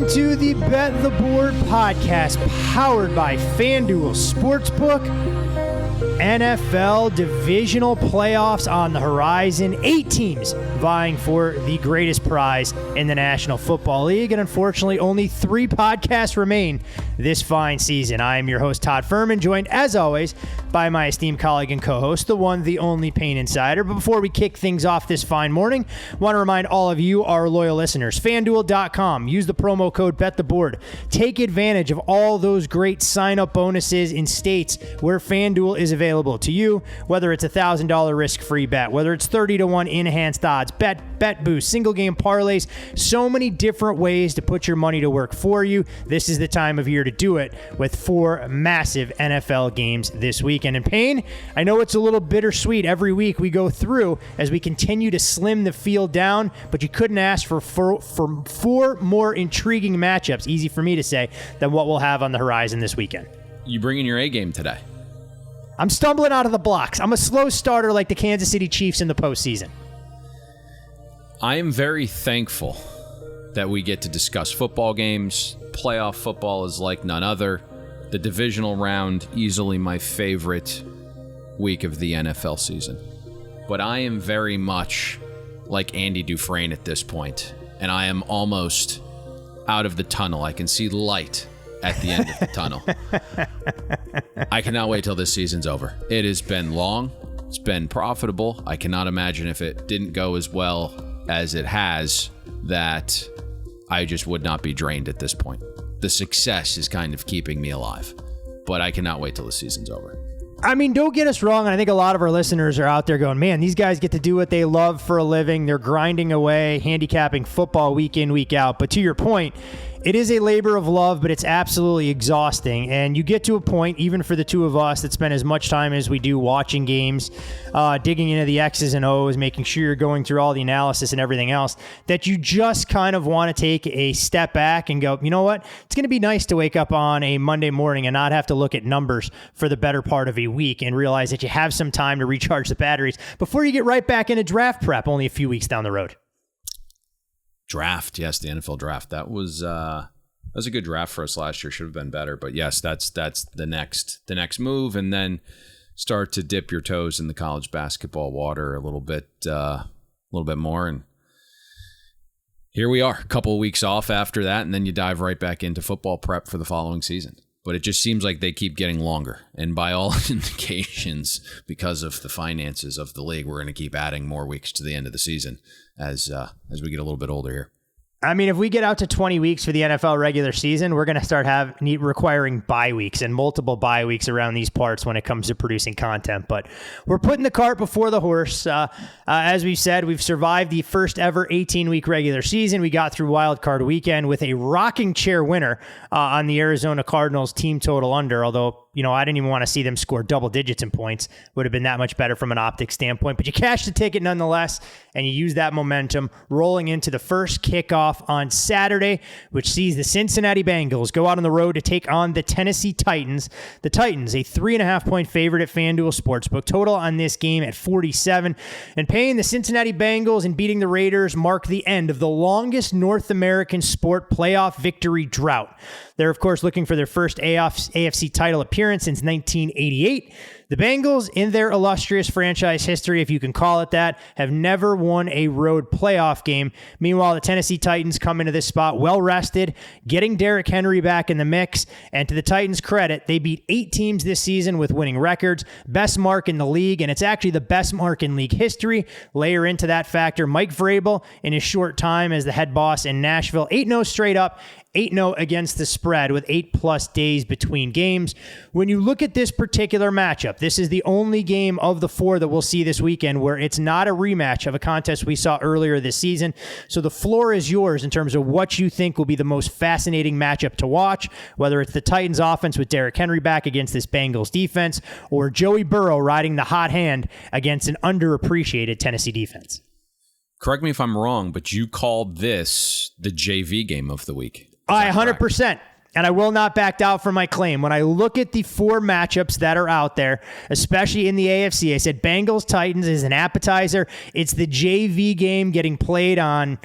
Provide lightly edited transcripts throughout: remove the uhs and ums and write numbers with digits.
Welcome to the Bet the Board podcast, powered by FanDuel Sportsbook. NFL divisional playoffs on the horizon. 8 teams vying for the greatest prize in the National Football League. And unfortunately, only 3 podcasts remain this fine season. I am your host, Todd Furman, joined as always by my esteemed colleague and co-host, the one, the only Payne Insider. But before we kick things off this fine morning, I want to remind all of you, our loyal listeners, FanDuel.com. Use the promo code BetTheBoard. Take advantage of all those great sign-up bonuses in states where FanDuel is available to you, whether it's a $1,000 risk-free bet, whether it's 30-1 enhanced odds, bet boost, single game parlays, so many different ways to put your money to work for you. This is the time of year to do it with 4 massive NFL games this weekend. And Payne, I know it's a little bittersweet every week we go through as we continue to slim the field down, but you couldn't ask for 4 more intriguing matchups, easy for me to say, than what we'll have on the horizon this weekend. You bringing your A game today? I'm stumbling out of the blocks. I'm a slow starter like the Kansas City Chiefs in the postseason. I am very thankful that we get to discuss football games. Playoff football is like none other. The Divisional Round, easily my favorite week of the NFL season. But I am very much like Andy Dufresne at this point, and I am almost out of the tunnel. I can see light at the end of the tunnel. I cannot wait till this season's over. It has been long. It's been profitable. I cannot imagine if it didn't go as well as it has that I just would not be drained at this point. The success is kind of keeping me alive, but I cannot wait till the season's over. I mean, don't get us wrong, and I think a lot of our listeners are out there going, man, these guys get to do what they love for a living. They're grinding away, handicapping football week in, week out. But to your point, it is a labor of love, but it's absolutely exhausting. And you get to a point, even for the two of us that spend as much time as we do watching games, digging into the X's and O's, making sure you're going through all the analysis and everything else, that you just kind of want to take a step back and go, you know what? It's going to be nice to wake up on a Monday morning and not have to look at numbers for the better part of a week and realize that you have some time to recharge the batteries before you get right back into draft prep only a few weeks down the road. Draft, yes, the NFL draft. That was a good draft for us last year. Should have been better, but yes, that's the next move, and then start to dip your toes in the college basketball water a little bit more. And here we are, a couple of weeks off after that, and then you dive right back into football prep for the following season. But it just seems like they keep getting longer, and by all indications, because of the finances of the league, we're going to keep adding more weeks to the end of the season as we get a little bit older here. I mean, if we get out to 20 weeks for the NFL regular season, we're going to start requiring bye weeks and multiple bye weeks around these parts when it comes to producing content. But we're putting the cart before the horse. As we've said, we've survived the first ever 18-week regular season. We got through Wild Card Weekend with a rocking chair winner on the Arizona Cardinals team total under, although I didn't even want to see them score double digits in points. Would have been that much better from an optics standpoint. But you cashed the ticket nonetheless, and you use that momentum rolling into the first kickoff on Saturday, which sees the Cincinnati Bengals go out on the road to take on the Tennessee Titans. The Titans, a 3.5-point favorite at FanDuel Sportsbook. Total on this game at 47. And paying the Cincinnati Bengals and beating the Raiders mark the end of the longest North American sport playoff victory drought. They're, of course, looking for their first AFC title appearance since 1988. The Bengals, in their illustrious franchise history, if you can call it that, have never won a road playoff game. Meanwhile, the Tennessee Titans come into this spot well-rested, getting Derrick Henry back in the mix. And to the Titans' credit, they beat 8 teams this season with winning records. Best mark in the league, and it's actually the best mark in league history. Layer into that factor Mike Vrabel in his short time as the head boss in Nashville. 8-0 straight up. 8-0 against the spread with 8+ days between games. When you look at this particular matchup, this is the only game of the 4 that we'll see this weekend where it's not a rematch of a contest we saw earlier this season. So the floor is yours in terms of what you think will be the most fascinating matchup to watch, whether it's the Titans offense with Derrick Henry back against this Bengals defense or Joey Burrow riding the hot hand against an underappreciated Tennessee defense. Correct me if I'm wrong, but you called this the JV game of the week. 100%. And I will not back down from my claim. When I look at the 4 matchups that are out there, especially in the AFC, I said Bengals Titans is an appetizer. It's the JV game getting played on,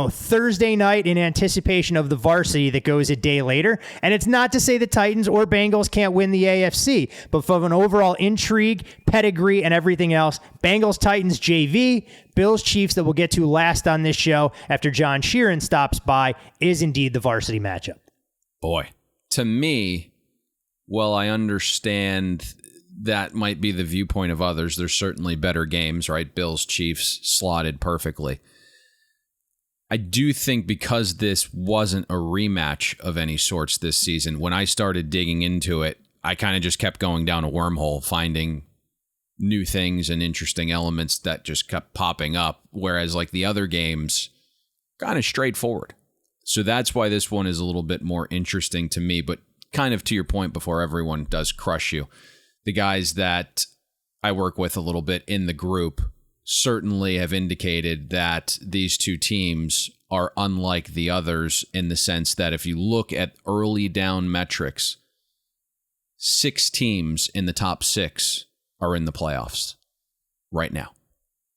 Thursday night in anticipation of the varsity that goes a day later. And it's not to say the Titans or Bengals can't win the AFC, but from an overall intrigue, pedigree, and everything else, Bengals Titans JV, Bills Chiefs that we'll get to last on this show after John Sheeran stops by is indeed the varsity matchup. Boy, to me, well, I understand that might be the viewpoint of others. There's certainly better games, right? Bills, Chiefs slotted perfectly. I do think because this wasn't a rematch of any sorts this season, when I started digging into it, I kind of just kept going down a wormhole, finding new things and interesting elements that just kept popping up. Whereas like the other games, kind of straightforward. So that's why this one is a little bit more interesting to me, but kind of to your point before everyone does crush you. The guys that I work with a little bit in the group certainly have indicated that these two teams are unlike the others in the sense that if you look at early down metrics, 6 teams in the top 6 are in the playoffs right now.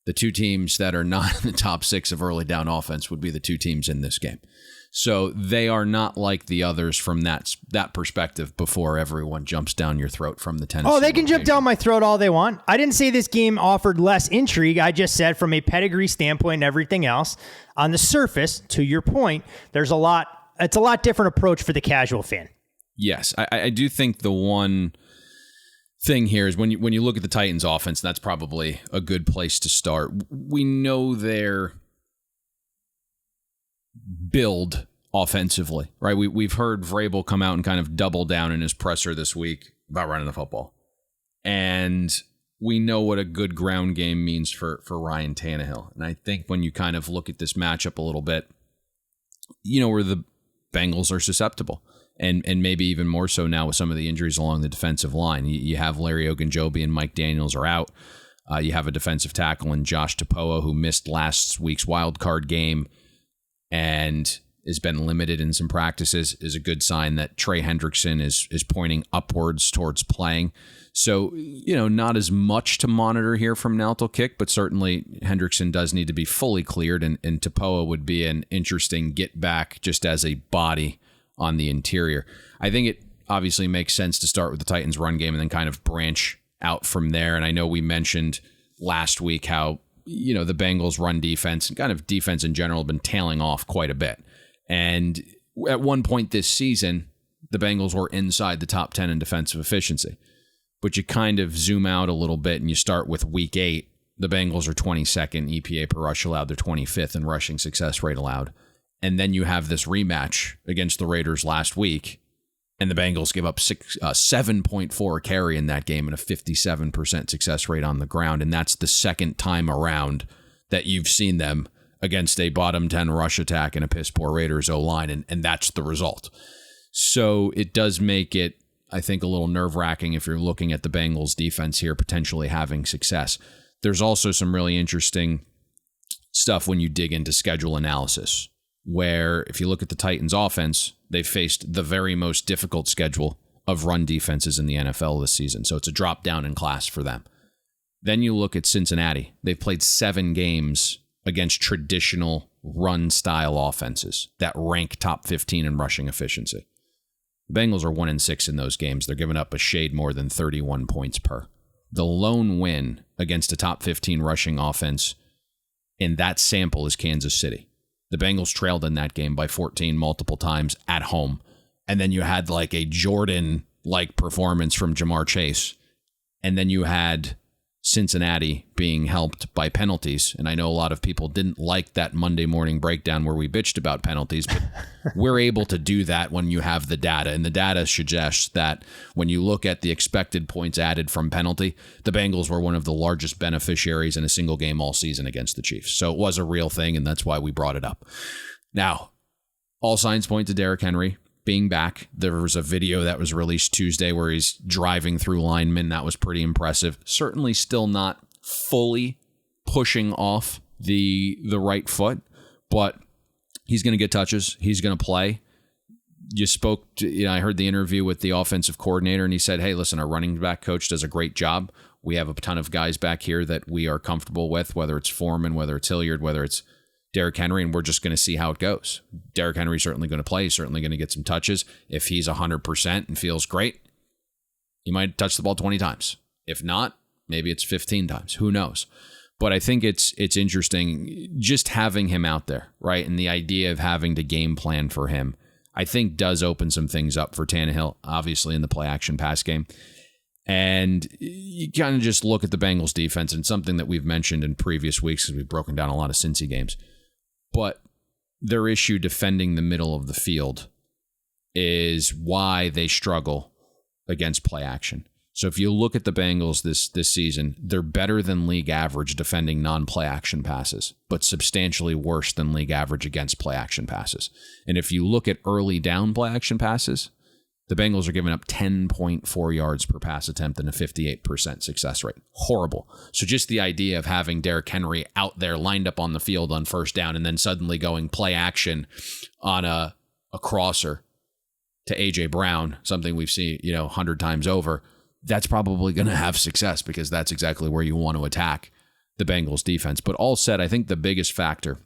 The 2 teams that are not in the top 6 of early down offense would be the 2 teams in this game. So they are not like the others from that perspective before everyone jumps down your throat from the Tennessee. Oh, they can jump down my throat all they want. I didn't say this game offered less intrigue. I just said from a pedigree standpoint and everything else, on the surface, to your point, it's a lot different approach for the casual fan. Yes, I do think the one thing here is when you look at the Titans offense, that's probably a good place to start. We know their build offensively, right? We've heard Vrabel come out and kind of double down in his presser this week about running the football. And we know what a good ground game means for Ryan Tannehill. And I think when you kind of look at this matchup a little bit, where the Bengals are susceptible. And maybe even more so now with some of the injuries along the defensive line. You have Larry Ogunjobi and Mike Daniels are out. You have a defensive tackle in Josh Tapoa who missed last week's wild card game and has been limited in some practices. Is a good sign that Trey Hendrickson is pointing upwards towards playing. So, not as much to monitor here from now till kick, but certainly Hendrickson does need to be fully cleared, and Tapoa would be an interesting get back just as a body on the interior. I think it obviously makes sense to start with the Titans run game and then kind of branch out from there. And I know we mentioned last week how, the Bengals run defense and kind of defense in general have been tailing off quite a bit. And at one point this season, the Bengals were inside the top 10 in defensive efficiency. But you kind of zoom out a little bit and you start with week 8. The Bengals are 22nd EPA per rush allowed. They're 25th in rushing success rate allowed. And then you have this rematch against the Raiders last week, and the Bengals give up 7.4 carry in that game and a 57% success rate on the ground. And that's the second time around that you've seen them against a bottom 10 rush attack and a piss poor Raiders O-line, and that's the result. So it does make it, I think, a little nerve-wracking if you're looking at the Bengals defense here potentially having success. There's also some really interesting stuff when you dig into schedule analysis, where if you look at the Titans offense, they've faced the very most difficult schedule of run defenses in the NFL this season. So it's a drop down in class for them. Then you look at Cincinnati. They've played 7 games against traditional run style offenses that rank top 15 in rushing efficiency. The Bengals are 1-6 in those games. They're giving up a shade more than 31 points per. The lone win against a top 15 rushing offense in that sample is Kansas City. The Bengals trailed in that game by 14 multiple times at home. And then you had like a Jordan-like performance from Ja'Marr Chase. And then you had Cincinnati being helped by penalties. And I know a lot of people didn't like that Monday morning breakdown where we bitched about penalties, but we're able to do that when you have the data. And the data suggests that when you look at the expected points added from penalty, the Bengals were one of the largest beneficiaries in a single game all season against the Chiefs. So it was a real thing, and that's why we brought it up. Now, all signs point to Derrick Henry being back. There was a video that was released Tuesday where he's driving through linemen. That was pretty impressive. Certainly still not fully pushing off the right foot, but he's going to get touches. He's going to play. I heard the interview with the offensive coordinator, and he said, hey, listen, our running back coach does a great job. We have a ton of guys back here that we are comfortable with, whether it's Foreman, whether it's Hilliard, whether it's Derrick Henry, and we're just going to see how it goes. Derrick Henry's certainly going to play. He's certainly going to get some touches. If he's 100% and feels great, he might touch the ball 20 times. If not, maybe it's 15 times. Who knows? But I think it's interesting just having him out there, right? And the idea of having to game plan for him, I think does open some things up for Tannehill, obviously in the play action pass game. And you kind of just look at the Bengals defense, and something that we've mentioned in previous weeks because we've broken down a lot of Cincy games. But their issue defending the middle of the field is why they struggle against play action. So if you look at the Bengals this season, they're better than league average defending non-play action passes, but substantially worse than league average against play action passes. And if you look at early down play action passes, the Bengals are giving up 10.4 yards per pass attempt and a 58% success rate. Horrible. So just the idea of having Derrick Henry out there lined up on the field on first down and then suddenly going play action on a crosser to A.J. Brown, something we've seen 100 times over, that's probably going to have success because that's exactly where you want to attack the Bengals defense. But all said, I think the biggest factor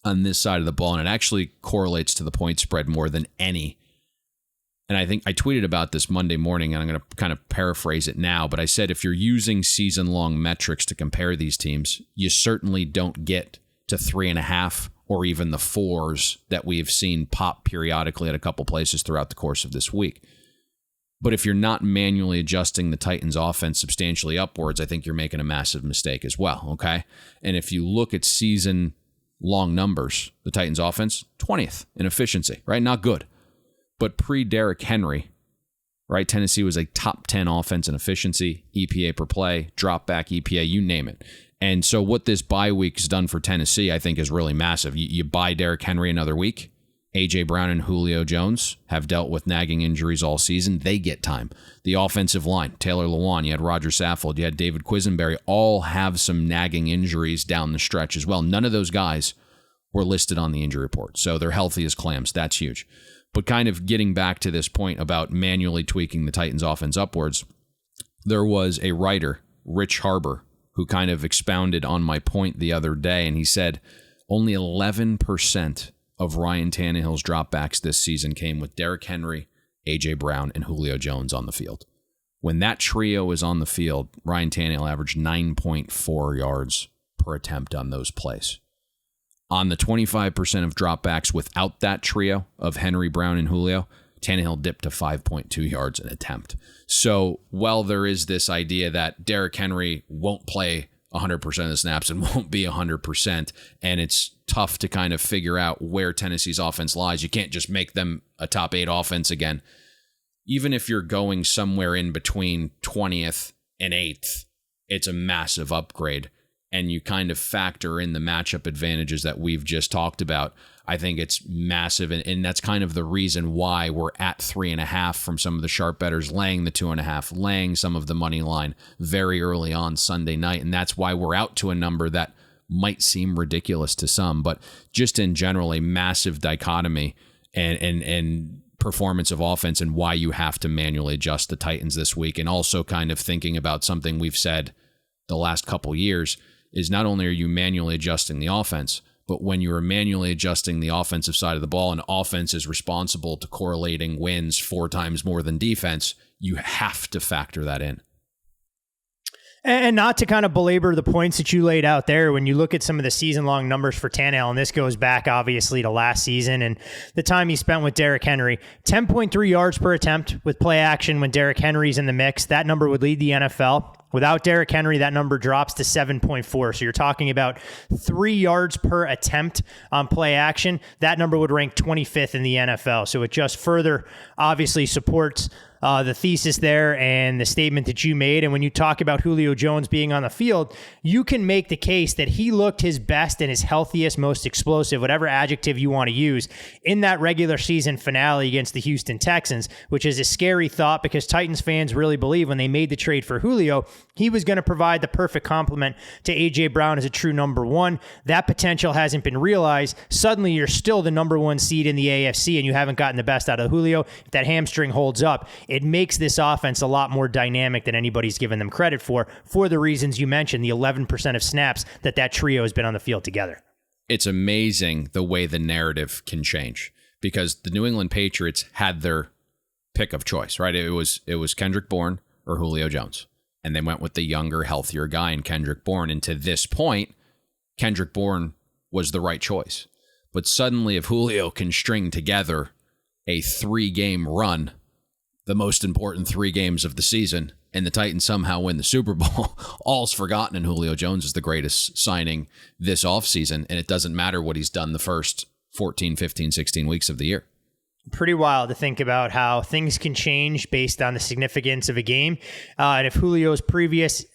on this side of the ball, and it actually correlates to the point spread more than any, and I think I tweeted about this Monday morning, and I'm going to kind of paraphrase it now, but I said if you're using season-long metrics to compare these teams, you certainly don't get to 3.5 or even the 4s that we have seen pop periodically at a couple places throughout the course of this week. But if you're not manually adjusting the Titans' offense substantially upwards, I think you're making a massive mistake as well, okay? And if you look at season-long numbers, the Titans' offense, 20th in efficiency, right? Not good. But pre-Derrick Henry, right, Tennessee was a top 10 offense in efficiency, EPA per play, drop back EPA, you name it. And so what this bye week has done for Tennessee, I think, is really massive. You buy Derrick Henry another week. A.J. Brown and Julio Jones have dealt with nagging injuries all season. They get time. The offensive line, Taylor Lewan, you had Roger Saffold, you had David Quisenberry, all have some nagging injuries down the stretch as well. None of those guys were listed on the injury report, so they're healthy as clams. That's huge. But kind of getting back to this point about manually tweaking the Titans' offense upwards, there was a writer, Rich Harbor, who kind of expounded on my point the other day, and he said only 11% of Ryan Tannehill's dropbacks this season came with Derrick Henry, A.J. Brown, and Julio Jones on the field. When that trio is on the field, Ryan Tannehill averaged 9.4 yards per attempt on those plays. On the 25% of dropbacks without that trio of Henry, Brown, and Julio, Tannehill dipped to 5.2 yards an attempt. So while there is this idea that Derrick Henry won't play 100% of the snaps and won't be 100%, and it's tough to kind of figure out where Tennessee's offense lies. You can't just make them a top 8 offense again. Even if you're going somewhere in between 20th and 8th, it's a massive upgrade. And you kind of factor in the matchup advantages that we've just talked about. I think it's massive. And that's kind of the reason why we're at 3.5 from some of the sharp bettors, laying the 2.5, laying some of the money line very early on Sunday night. And that's why we're out to a number that might seem ridiculous to some, but just in general, a massive dichotomy and performance of offense and why you have to manually adjust the Titans this week. And also kind of thinking about something we've said the last couple years is not only are you manually adjusting the offense, but when you are manually adjusting the offensive side of the ball and offense is responsible to correlating wins 4 times more than defense, you have to factor that in. And not to kind of belabor the points that you laid out there, when you look at some of the season-long numbers for Tannehill, and this goes back obviously to last season and the time he spent with Derrick Henry, 10.3 yards per attempt with play action when Derrick Henry's in the mix. That number would lead the NFL. Without Derrick Henry, that number drops to 7.4. So you're talking about 3 yards per attempt on play action. That number would rank 25th in the NFL. So it just further obviously supports the thesis there and the statement that you made. And when you talk about Julio Jones being on the field, you can make the case that he looked his best and his healthiest, most explosive, whatever adjective you want to use, in that regular season finale against the Houston Texans, which is a scary thought because Titans fans really believe when they made the trade for Julio, he was going to provide the perfect complement to A.J. Brown as a true number one. That potential hasn't been realized. Suddenly, you're still the number one seed in the AFC and you haven't gotten the best out of Julio. If that hamstring holds up, it makes this offense a lot more dynamic than anybody's given them credit for the reasons you mentioned, the 11% of snaps that trio has been on the field together. It's amazing the way the narrative can change because the New England Patriots had their pick of choice, right? It was Kendrick Bourne or Julio Jones. And they went with the younger, healthier guy in Kendrick Bourne. And to this point, Kendrick Bourne was the right choice. But suddenly, if Julio can string together a 3-game run, the most important 3 games of the season, and the Titans somehow win the Super Bowl, all's forgotten, and Julio Jones is the greatest signing this offseason, and it doesn't matter what he's done the first 14, 15, 16 weeks of the year. Pretty wild to think about how things can change based on the significance of a game. And if Julio's previous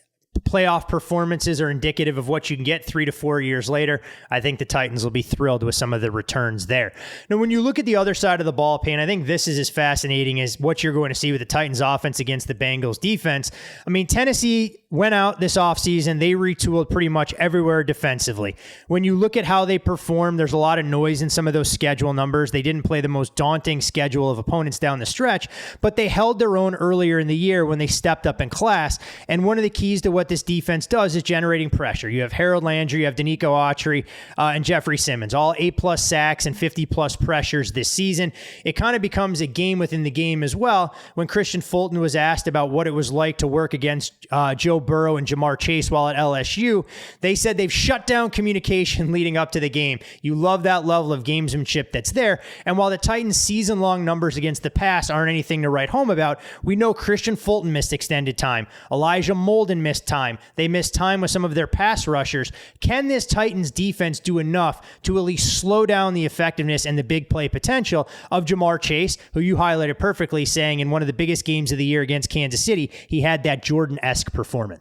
playoff performances are indicative of what you can get 3 to 4 years later, I think the Titans will be thrilled with some of the returns there. Now, when you look at the other side of the ball, Payne, I think this is as fascinating as what you're going to see with the Titans offense against the Bengals defense. I mean, Tennessee went out this offseason. They retooled pretty much everywhere defensively. When you look at how they perform, there's a lot of noise in some of those schedule numbers. They didn't play the most daunting schedule of opponents down the stretch, but they held their own earlier in the year when they stepped up in class. And one of the keys to what this defense does is generating pressure. You have Harold Landry, you have Danico Autry, and Jeffrey Simmons, all 8+ sacks and 50+ pressures this season. It kind of becomes a game within the game as well. When Christian Fulton was asked about what it was like to work against Joe Burrow and Ja'Marr Chase while at LSU, they said they've shut down communication leading up to the game. You love that level of gamesmanship that's there. And while the Titans' season-long numbers against the pass aren't anything to write home about, we know Christian Fulton missed extended time. Elijah Molden missed time. They missed time with some of their pass rushers. Can this Titans defense do enough to at least slow down the effectiveness and the big play potential of Ja'Marr Chase, who you highlighted perfectly, saying in one of the biggest games of the year against Kansas City, he had that Jordan-esque performance?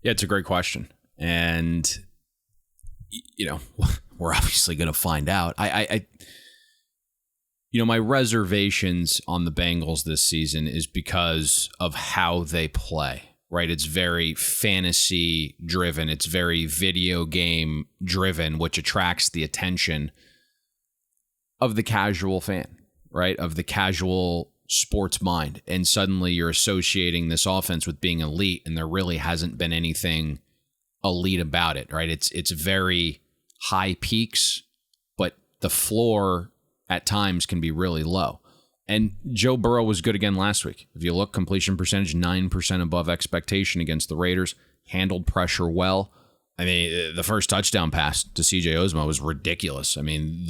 Yeah, it's a great question. And, you know, we're obviously going to find out. My reservations on the Bengals this season is because of how they play. Right, it's very fantasy driven. It's very video game driven, which attracts the attention of the casual fan, right? Of the casual sports mind. And suddenly you're associating this offense with being elite, and there really hasn't been anything elite about it, right? It's very high peaks, but the floor at times can be really low. And Joe Burrow was good again last week. If you look, completion percentage, 9% above expectation against the Raiders, handled pressure well. I mean, the first touchdown pass to C.J. Uzomah was ridiculous. I mean,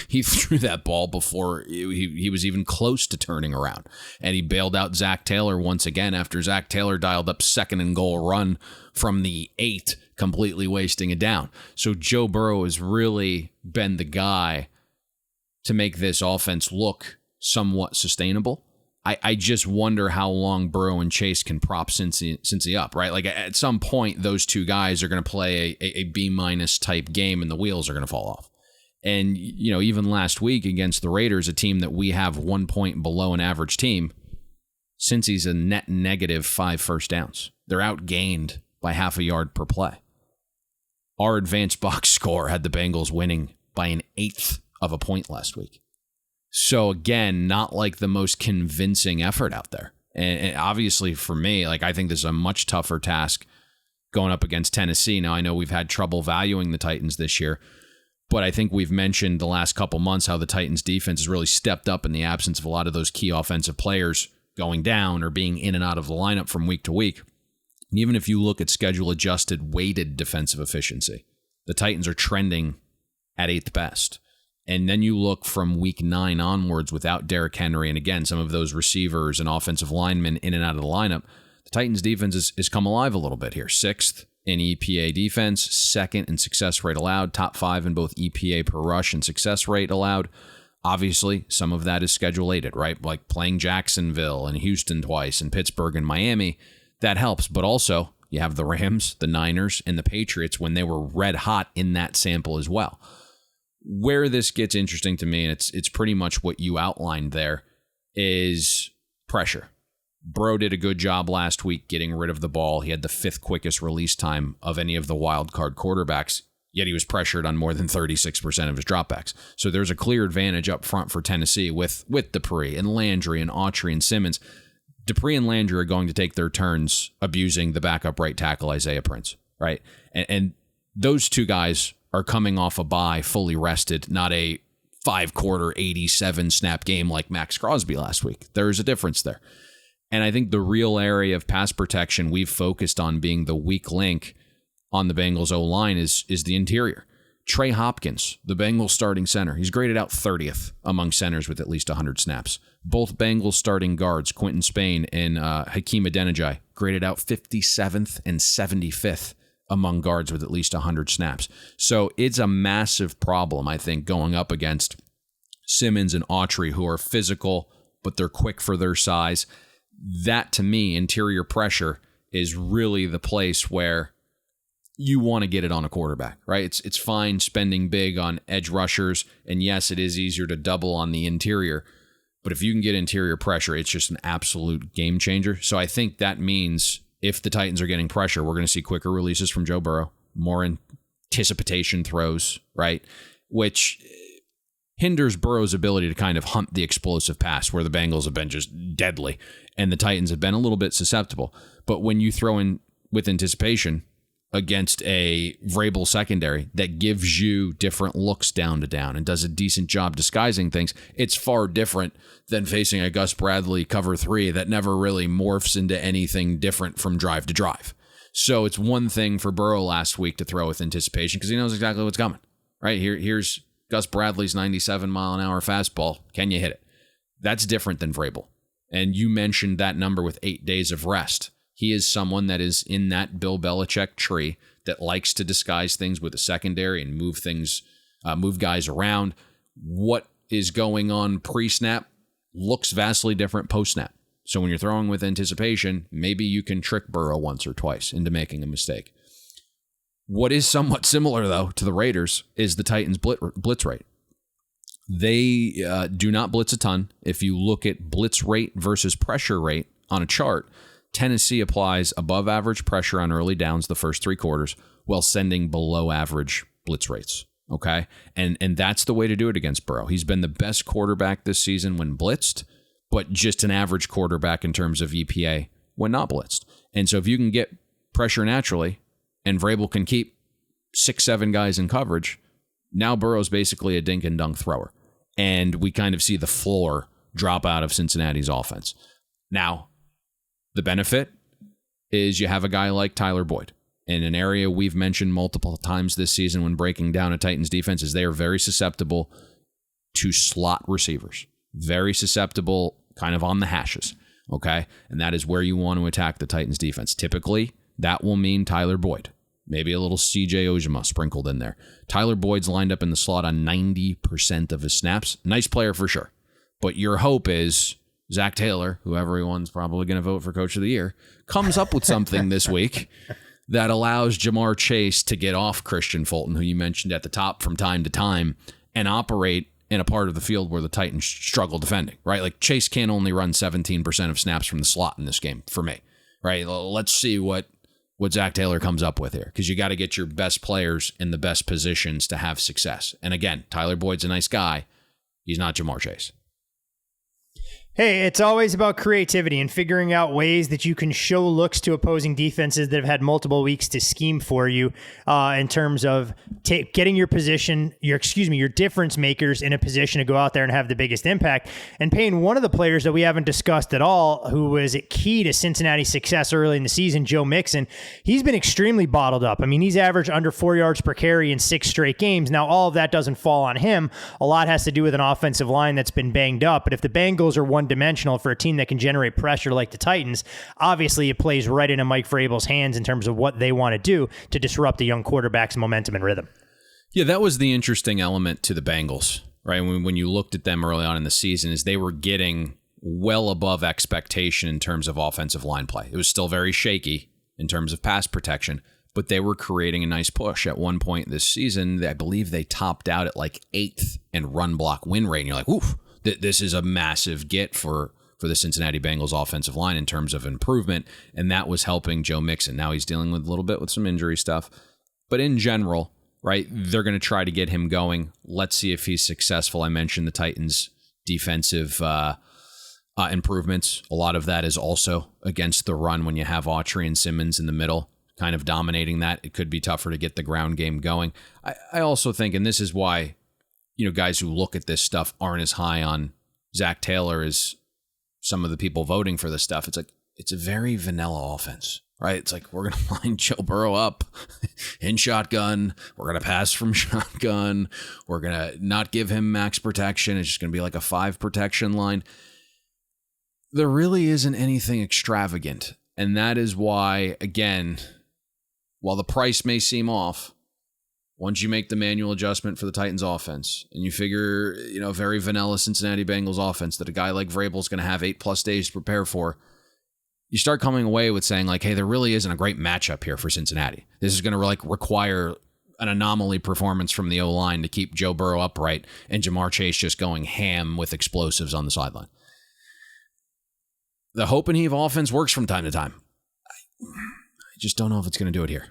he threw that ball before he was even close to turning around. And he bailed out Zach Taylor once again after Zach Taylor dialed up 2nd and goal run from the 8, completely wasting it down. So Joe Burrow has really been the guy to make this offense look somewhat sustainable. I just wonder how long Burrow and Chase can prop Cincy up, right? Like at some point, those two guys are going to play a B- type game and the wheels are going to fall off. And, you know, even last week against the Raiders, a team that we have 1 point below an average team, Cincy's a net negative 5 first downs. They're outgained by half a yard per play. Our advanced box score had the Bengals winning by an 1/8 of a point last week. So again, not like the most convincing effort out there. And obviously for me, like I think this is a much tougher task going up against Tennessee. Now I know we've had trouble valuing the Titans this year, but I think we've mentioned the last couple months how the Titans defense has really stepped up in the absence of a lot of those key offensive players going down or being in and out of the lineup from week to week. And even if you look at schedule adjusted weighted defensive efficiency, the Titans are trending at 8th best. And then you look from week 9 onwards without Derrick Henry, and again, some of those receivers and offensive linemen in and out of the lineup, the Titans defense has come alive a little bit here. 6th in EPA defense, 2nd in success rate allowed, top 5 in both EPA per rush and success rate allowed. Obviously, some of that is schedule-aided, right? Like playing Jacksonville and Houston twice and Pittsburgh and Miami. That helps. But also, you have the Rams, the Niners, and the Patriots when they were red hot in that sample as well. Where this gets interesting to me, and it's pretty much what you outlined there, is pressure. Burrow did a good job last week getting rid of the ball. He had the 5th quickest release time of any of the wild card quarterbacks, yet he was pressured on more than 36% of his dropbacks. So there's a clear advantage up front for Tennessee with Dupree and Landry and Autry and Simmons. Dupree and Landry are going to take their turns abusing the backup right tackle Isaiah Prince, right? And those two guys are coming off a bye, fully rested, not a 5-quarter, 87-snap game like Max Crosby last week. There's a difference there. And I think the real area of pass protection we've focused on being the weak link on the Bengals O-line is the interior. Trey Hopkins, the Bengals starting center, he's graded out 30th among centers with at least 100 snaps. Both Bengals starting guards, Quentin Spain and Hakeem Adeniji, graded out 57th and 75th among guards with at least 100 snaps. So it's a massive problem, I think, going up against Simmons and Autry, who are physical, but they're quick for their size. That, to me, interior pressure is really the place where you want to get it on a quarterback, right? It's fine spending big on edge rushers, and yes, it is easier to double on the interior, but if you can get interior pressure, it's just an absolute game changer. So I think that means if the Titans are getting pressure, we're going to see quicker releases from Joe Burrow, more anticipation throws, right? Which hinders Burrow's ability to kind of hunt the explosive pass, where the Bengals have been just deadly and the Titans have been a little bit susceptible. But when you throw in with anticipation against a Vrabel secondary that gives you different looks down to down and does a decent job disguising things, it's far different than facing a Gus Bradley cover 3 that never really morphs into anything different from drive to drive. So it's one thing for Burrow last week to throw with anticipation because he knows exactly what's coming, right? Here's Gus Bradley's 97-mile-an-hour fastball. Can you hit it? That's different than Vrabel. And you mentioned that number with 8 days of rest. He is someone that is in that Bill Belichick tree that likes to disguise things with a secondary and move guys around. What is going on pre-snap looks vastly different post-snap. So when you're throwing with anticipation, maybe you can trick Burrow once or twice into making a mistake. What is somewhat similar, though, to the Raiders is the Titans' blitz rate. They do not blitz a ton. If you look at blitz rate versus pressure rate on a chart, Tennessee applies above average pressure on early downs the first 3 quarters while sending below average blitz rates. Okay? And that's the way to do it against Burrow. He's been the best quarterback this season when blitzed, but just an average quarterback in terms of EPA when not blitzed. And so if you can get pressure naturally and Vrabel can keep 6-7 guys in coverage, now Burrow's basically a dink and dunk thrower. And we kind of see the floor drop out of Cincinnati's offense. Now, the benefit is you have a guy like Tyler Boyd in an area we've mentioned multiple times this season when breaking down a Titans defense is they are very susceptible to slot receivers. Very susceptible, kind of on the hashes, okay? And that is where you want to attack the Titans defense. Typically, that will mean Tyler Boyd. Maybe a little CJ Ojima sprinkled in there. Tyler Boyd's lined up in the slot on 90% of his snaps. Nice player for sure. But your hope is Zach Taylor, who everyone's probably going to vote for Coach of the Year, comes up with something this week that allows Ja'Marr Chase to get off Christian Fulton, who you mentioned at the top from time to time, and operate in a part of the field where the Titans struggle defending, right? Like Chase can't only run 17% of snaps from the slot in this game for me, right? Let's see what Zach Taylor comes up with here, because you got to get your best players in the best positions to have success. And again, Tyler Boyd's a nice guy. He's not Ja'Marr Chase. Hey, it's always about creativity and figuring out ways that you can show looks to opposing defenses that have had multiple weeks to scheme for you in terms of getting your difference makers in a position to go out there and have the biggest impact. And Payne, one of the players that we haven't discussed at all, who was key to Cincinnati's success early in the season, Joe Mixon, he's been extremely bottled up. I mean, he's averaged under 4 yards per carry in 6 straight games. Now, all of that doesn't fall on him. A lot has to do with an offensive line that's been banged up. But if the Bengals are one-dimensional for a team that can generate pressure like the Titans, obviously it plays right into Mike Vrabel's hands in terms of what they want to do to disrupt the young quarterback's momentum and rhythm. Yeah, that was the interesting element to the Bengals right? When you looked at them early on in the season, is they were getting well above expectation in terms of offensive line play. It was still very shaky in terms of pass protection, but they were creating a nice push. At one point this season, I believe they topped out at like 8th in run block win rate. And you're like, oof, this is a massive get for the Cincinnati Bengals offensive line in terms of improvement. And that was helping Joe Mixon. Now he's dealing with a little bit with some injury stuff. But in general, right, they're going to try to get him going. Let's see if he's successful. I mentioned the Titans' defensive improvements. A lot of that is also against the run when you have Autry and Simmons in the middle kind of dominating that. It could be tougher to get the ground game going. I also think, and this is why, guys who look at this stuff aren't as high on Zach Taylor as some of the people voting for this stuff. It's like, it's a very vanilla offense, right? It's like, we're going to line Joe Burrow up in shotgun. We're going to pass from shotgun. We're going to not give him max protection. It's just going to be like a 5 protection line. There really isn't anything extravagant. And that is why, again, while the price may seem off, once you make the manual adjustment for the Titans offense and you figure, very vanilla Cincinnati Bengals offense that a guy like Vrabel is going to have 8+ days to prepare for, you start coming away with saying like, hey, there really isn't a great matchup here for Cincinnati. This is going to require an anomaly performance from the O-line to keep Joe Burrow upright and Ja'Marr Chase just going ham with explosives on the sideline. The hope and heave offense works from time to time. I just don't know if it's going to do it here.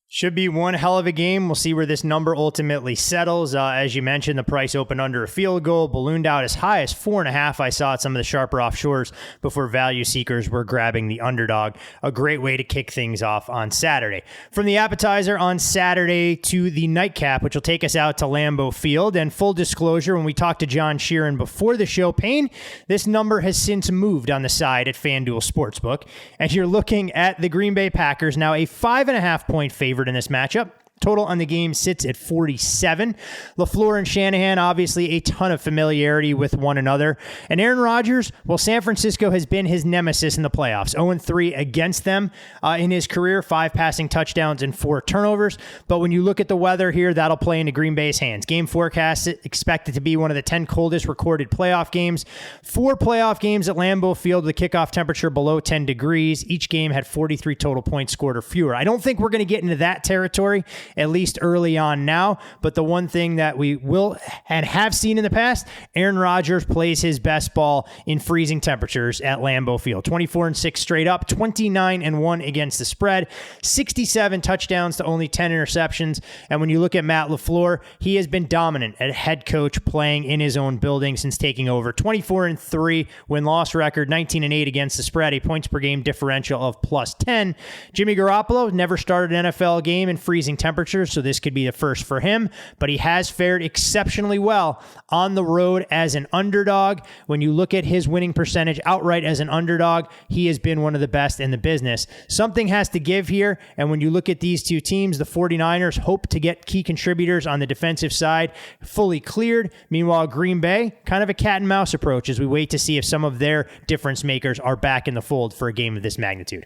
Should be one hell of a game. We'll see where this number ultimately settles. As you mentioned, the price opened under a field goal, ballooned out as high as 4.5. I saw at some of the sharper offshores before value seekers were grabbing the underdog. A great way to kick things off on Saturday. From the appetizer on Saturday to the nightcap, which will take us out to Lambeau Field. And full disclosure, when we talked to John Sheeran before the show, Payne, this number has since moved on the side at FanDuel Sportsbook. And you're looking at the Green Bay Packers, now a 5.5-point favorite in this matchup. Total on the game sits at 47. LaFleur and Shanahan, obviously a ton of familiarity with one another. And Aaron Rodgers, well, San Francisco has been his nemesis in the playoffs. 0-3 against them in his career, 5 passing touchdowns and 4 turnovers. But when you look at the weather here, that'll play into Green Bay's hands. Game forecast expected to be one of the 10 coldest recorded playoff games. 4 playoff games at Lambeau Field with kickoff temperature below 10 degrees. Each game had 43 total points scored or fewer. I don't think we're going to get into that territory, at least early on now. But the one thing that we will and have seen in the past, Aaron Rodgers plays his best ball in freezing temperatures at Lambeau Field. 24-6 straight up, 29-1 against the spread, 67 touchdowns to only 10 interceptions. And when you look at Matt LaFleur, he has been dominant at head coach playing in his own building since taking over. 24-3 win-loss record, 19-8 against the spread, a points per game differential of +10. Jimmy Garoppolo never started an NFL game in freezing temperatures, so this could be the first for him, but he has fared exceptionally well on the road as an underdog. When you look at his winning percentage outright as an underdog, he has been one of the best in the business. Something has to give here, and when you look at these two teams, the 49ers hope to get key contributors on the defensive side fully cleared. Meanwhile, Green Bay, kind of a cat and mouse approach as we wait to see if some of their difference makers are back in the fold for a game of this magnitude.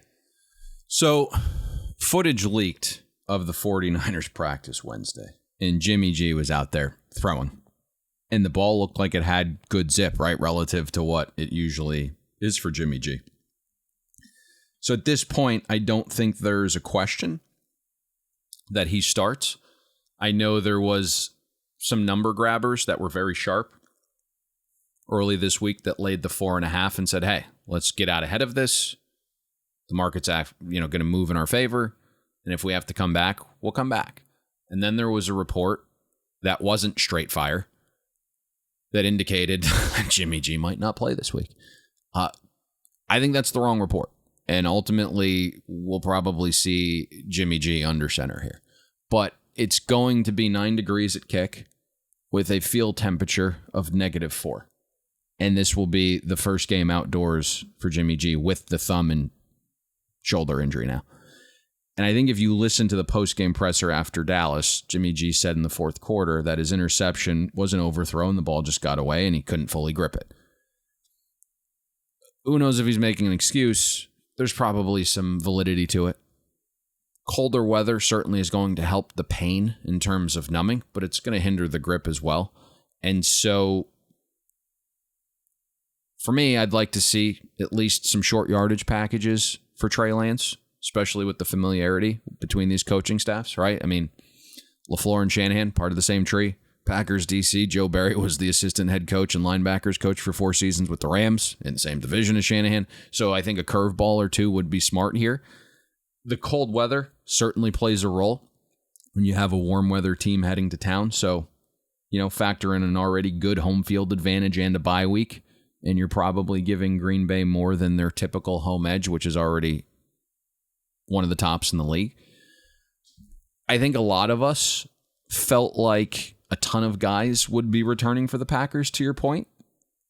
So, footage leaked of the 49ers practice Wednesday, and Jimmy G was out there throwing, and the ball looked like it had good zip, right, relative to what it usually is for Jimmy G. So at this point, I don't think there's a question that he starts. I know there was some number grabbers that were very sharp early this week that laid the 4.5 and said, hey, let's get out ahead of this. The market's going to move in our favor. And if we have to come back, we'll come back. And then there was a report that wasn't straight fire that indicated Jimmy G might not play this week. I think that's the wrong report. And ultimately, we'll probably see Jimmy G under center here. But it's going to be 9 degrees at kick with a field temperature of -4. And this will be the first game outdoors for Jimmy G with the thumb and shoulder injury now. And I think if you listen to the post-game presser after Dallas, Jimmy G said in the fourth quarter that his interception was an overthrow and the ball just got away and he couldn't fully grip it. Who knows if he's making an excuse? There's probably some validity to it. Colder weather certainly is going to help the pain in terms of numbing, but it's going to hinder the grip as well. And so for me, I'd like to see at least some short yardage packages for Trey Lance, especially with the familiarity between these coaching staffs, right? I mean, LaFleur and Shanahan, part of the same tree. Packers DC, Joe Barry was the assistant head coach and linebackers coach for 4 seasons with the Rams in the same division as Shanahan. So I think a curveball or two would be smart here. The cold weather certainly plays a role when you have a warm weather team heading to town. So, factor in an already good home field advantage and a bye week, and you're probably giving Green Bay more than their typical home edge, which is already one of the tops in the league. I think a lot of us felt like a ton of guys would be returning for the Packers, to your point.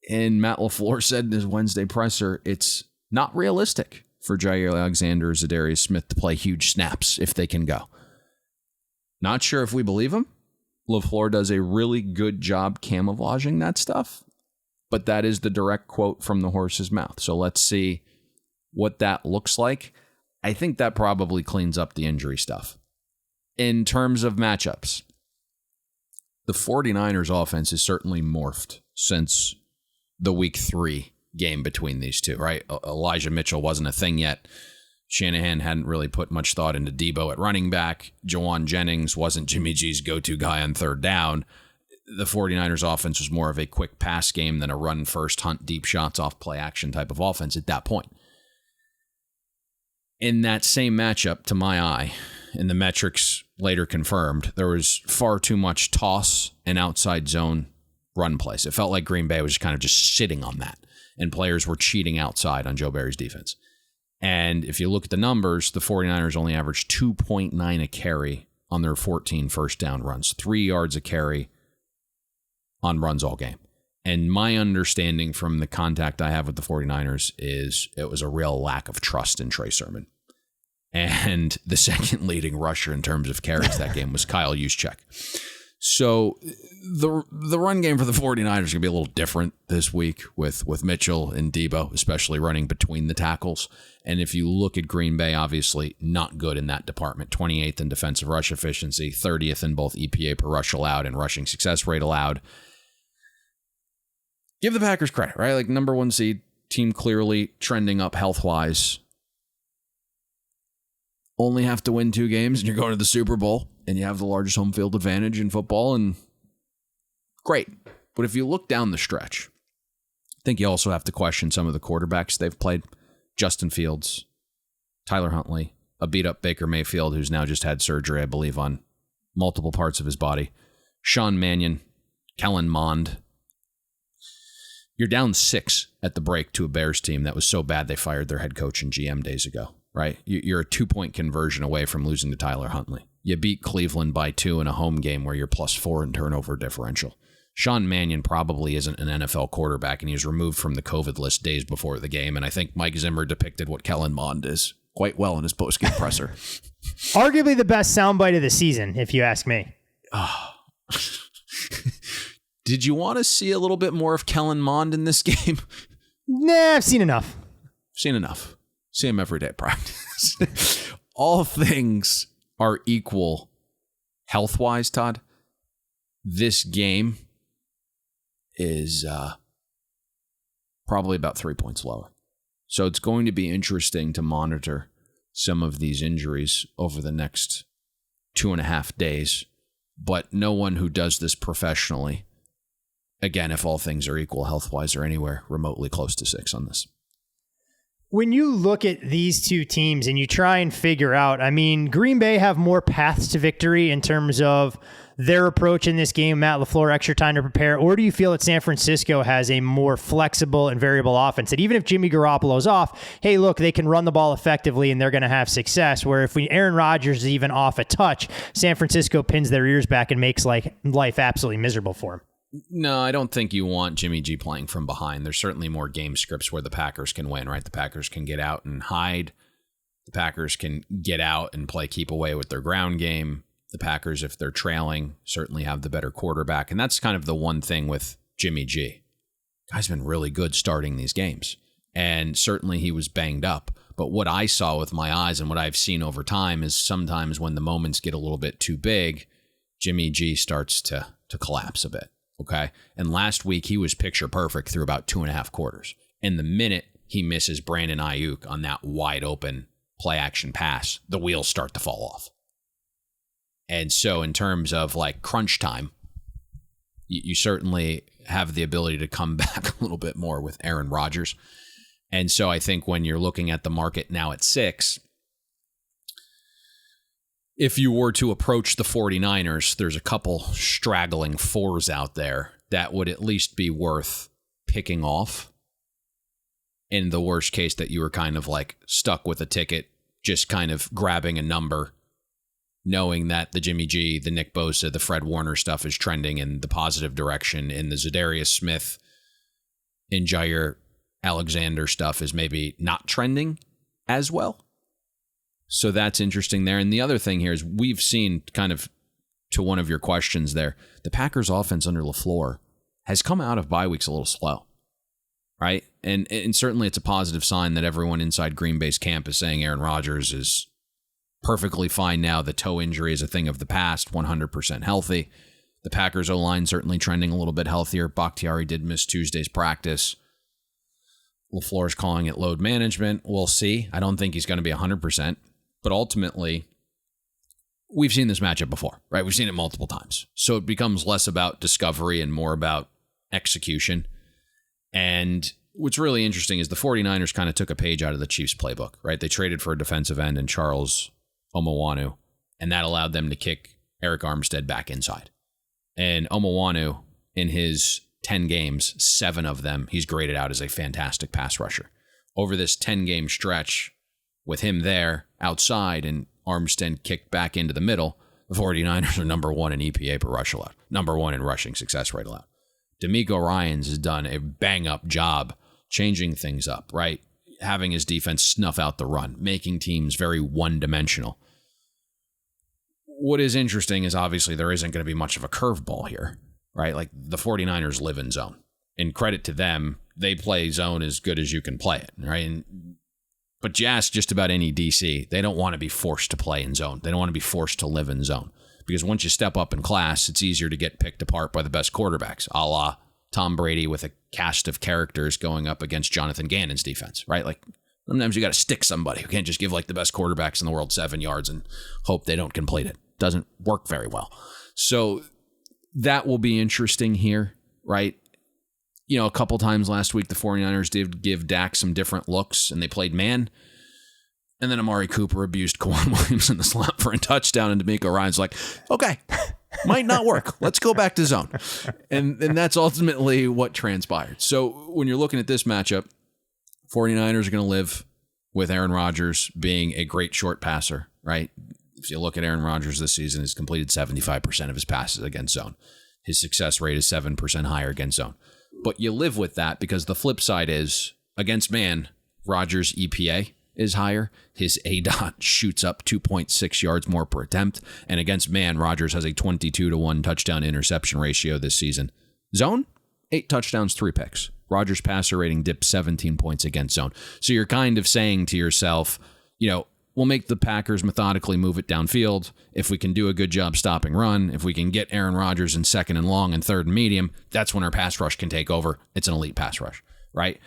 And Matt LaFleur said in his Wednesday presser, it's not realistic for Jair Alexander or Zadarius Smith to play huge snaps if they can go. Not sure if we believe him. LaFleur does a really good job camouflaging that stuff, but that is the direct quote from the horse's mouth. So let's see what that looks like. I think that probably cleans up the injury stuff. In terms of matchups, the 49ers offense has certainly morphed since the week 3 game between these two, right? Elijah Mitchell wasn't a thing yet. Shanahan hadn't really put much thought into Debo at running back. Jawan Jennings wasn't Jimmy G's go-to guy on third down. The 49ers offense was more of a quick pass game than a run first, hunt deep shots off play action type of offense at that point. In that same matchup, to my eye, and the metrics later confirmed, there was far too much toss and outside zone run plays. It felt like Green Bay was kind of just sitting on that, and players were cheating outside on Joe Barry's defense. And if you look at the numbers, the 49ers only averaged 2.9 a carry on their 14 first down runs, 3 yards a carry on runs all game. And my understanding from the contact I have with the 49ers is it was a real lack of trust in Trey Sermon. And the second leading rusher in terms of carries that game was Kyle Juszczyk. So the run game for the 49ers is going to be a little different this week with Mitchell and Debo, especially running between the tackles. And if you look at Green Bay, obviously not good in that department. 28th in defensive rush efficiency, 30th in both EPA per rush allowed and rushing success rate allowed. Give the Packers credit, right? Like number 1 seed, team clearly trending up health-wise. Only have to win 2 games and you're going to the Super Bowl and you have the largest home field advantage in football, and great. But if you look down the stretch, I think you also have to question some of the quarterbacks they've played. Justin Fields, Tyler Huntley, a beat-up Baker Mayfield who's now just had surgery, I believe, on multiple parts of his body. Sean Mannion, Kellen Mond. You're down 6 at the break to a Bears team that was so bad they fired their head coach and GM days ago, right? You're a 2-point conversion away from losing to Tyler Huntley. You beat Cleveland by 2 in a home game where you're +4 in turnover differential. Sean Mannion probably isn't an NFL quarterback, and he was removed from the COVID list days before the game, and I think Mike Zimmer depicted what Kellen Mond is quite well in his post-game presser. Arguably the best soundbite of the season, if you ask me. Oh. Did you want to see a little bit more of Kellen Mond in this game? Nah, I've seen enough. See him every day at practice. All things are equal health-wise, Todd. This game is probably about 3 points lower. So it's going to be interesting to monitor some of these injuries over the next 2.5 days. But no one who does this professionally, again, if all things are equal health-wise, are anywhere remotely close to 6 on this. When you look at these two teams and you try and figure out, I mean, Green Bay have more paths to victory in terms of their approach in this game, Matt LaFleur, extra time to prepare, or do you feel that San Francisco has a more flexible and variable offense that even if Jimmy Garoppolo's off, hey, look, they can run the ball effectively and they're going to have success, where if Aaron Rodgers is even off a touch, San Francisco pins their ears back and makes life absolutely miserable for him? No, I don't think you want Jimmy G playing from behind. There's certainly more game scripts where the Packers can win, right? The Packers can get out and hide. The Packers can get out and play keep away with their ground game. The Packers, if they're trailing, certainly have the better quarterback. And that's kind of the one thing with Jimmy G. Guy's been really good starting these games. And certainly he was banged up. But what I saw with my eyes and what I've seen over time is sometimes when the moments get a little bit too big, Jimmy G starts to collapse a bit. Okay. And last week he was picture perfect through about 2.5 quarters. And the minute he misses Brandon Ayuk on that wide open play action pass, the wheels start to fall off. And so in terms of like crunch time, you certainly have the ability to come back a little bit more with Aaron Rodgers. And so I think when you're looking at the market now at 6, if you were to approach the 49ers, there's a couple straggling 4s out there that would at least be worth picking off. In the worst case that you were kind of like stuck with a ticket, just kind of grabbing a number, knowing that the Jimmy G, the Nick Bosa, the Fred Warner stuff is trending in the positive direction, and the Zadarius Smith and Jair Alexander stuff is maybe not trending as well. So that's interesting there. And the other thing here is we've seen, kind of to one of your questions there, the Packers offense under LaFleur has come out of bye weeks a little slow, right? And certainly it's a positive sign that everyone inside Green Bay's camp is saying Aaron Rodgers is perfectly fine now. The toe injury is a thing of the past, 100% healthy. The Packers O-line certainly trending a little bit healthier. Bakhtiari did miss Tuesday's practice. LaFleur's calling it load management. We'll see. I don't think he's going to be 100%. But ultimately, we've seen this matchup before, right? We've seen it multiple times. So it becomes less about discovery and more about execution. And what's really interesting is the 49ers kind of took a page out of the Chiefs playbook, right? They traded for a defensive end in Charles Omowanu, and that allowed them to kick Eric Armstead back inside. And Omowanu, in his 10 games, 7 of them, he's graded out as a fantastic pass rusher. Over this 10-game stretch, with him there outside and Armstead kicked back into the middle, the 49ers are number 1 in EPA per rush allowed, number 1 in rushing success rate allowed. D'Amico Ryans has done a bang-up job changing things up, right? Having his defense snuff out the run, making teams very one-dimensional. What is interesting is obviously there isn't going to be much of a curveball here, right? Like the 49ers live in zone. And credit to them, they play zone as good as you can play it, right? But you ask just about any DC, they don't want to be forced to play in zone. They don't want to be forced to live in zone. Because once you step up in class, it's easier to get picked apart by the best quarterbacks, a la Tom Brady with a cast of characters going up against Jonathan Gannon's defense, right? Like sometimes you got to stick somebody who can't just give like the best quarterbacks in the world 7 yards and hope they don't complete it. Doesn't work very well. So that will be interesting here, right? You know, a couple times last week, the 49ers did give Dak some different looks, and they played man. And then Amari Cooper abused Kwan Williams in the slot for a touchdown, and D'Amico Ryan's like, okay, might not work. Let's go back to zone. And that's ultimately what transpired. So when you're looking at this matchup, 49ers are going to live with Aaron Rodgers being a great short passer, right? If you look at Aaron Rodgers this season, he's completed 75% of his passes against zone. His success rate is 7% higher against zone. But you live with that because the flip side is, against man, Rodgers' EPA is higher. His ADOT shoots up 2.6 yards more per attempt. And against man, Rodgers has a 22-1 touchdown interception ratio this season. Zone, 8 touchdowns, 3 picks. Rodgers' passer rating dipped 17 points against zone. So you're kind of saying to yourself, you know, we'll make the Packers methodically move it downfield. If we can do a good job stopping run, if we can get Aaron Rodgers in 2nd and long and 3rd and medium, that's when our pass rush can take over. It's an elite pass rush, right?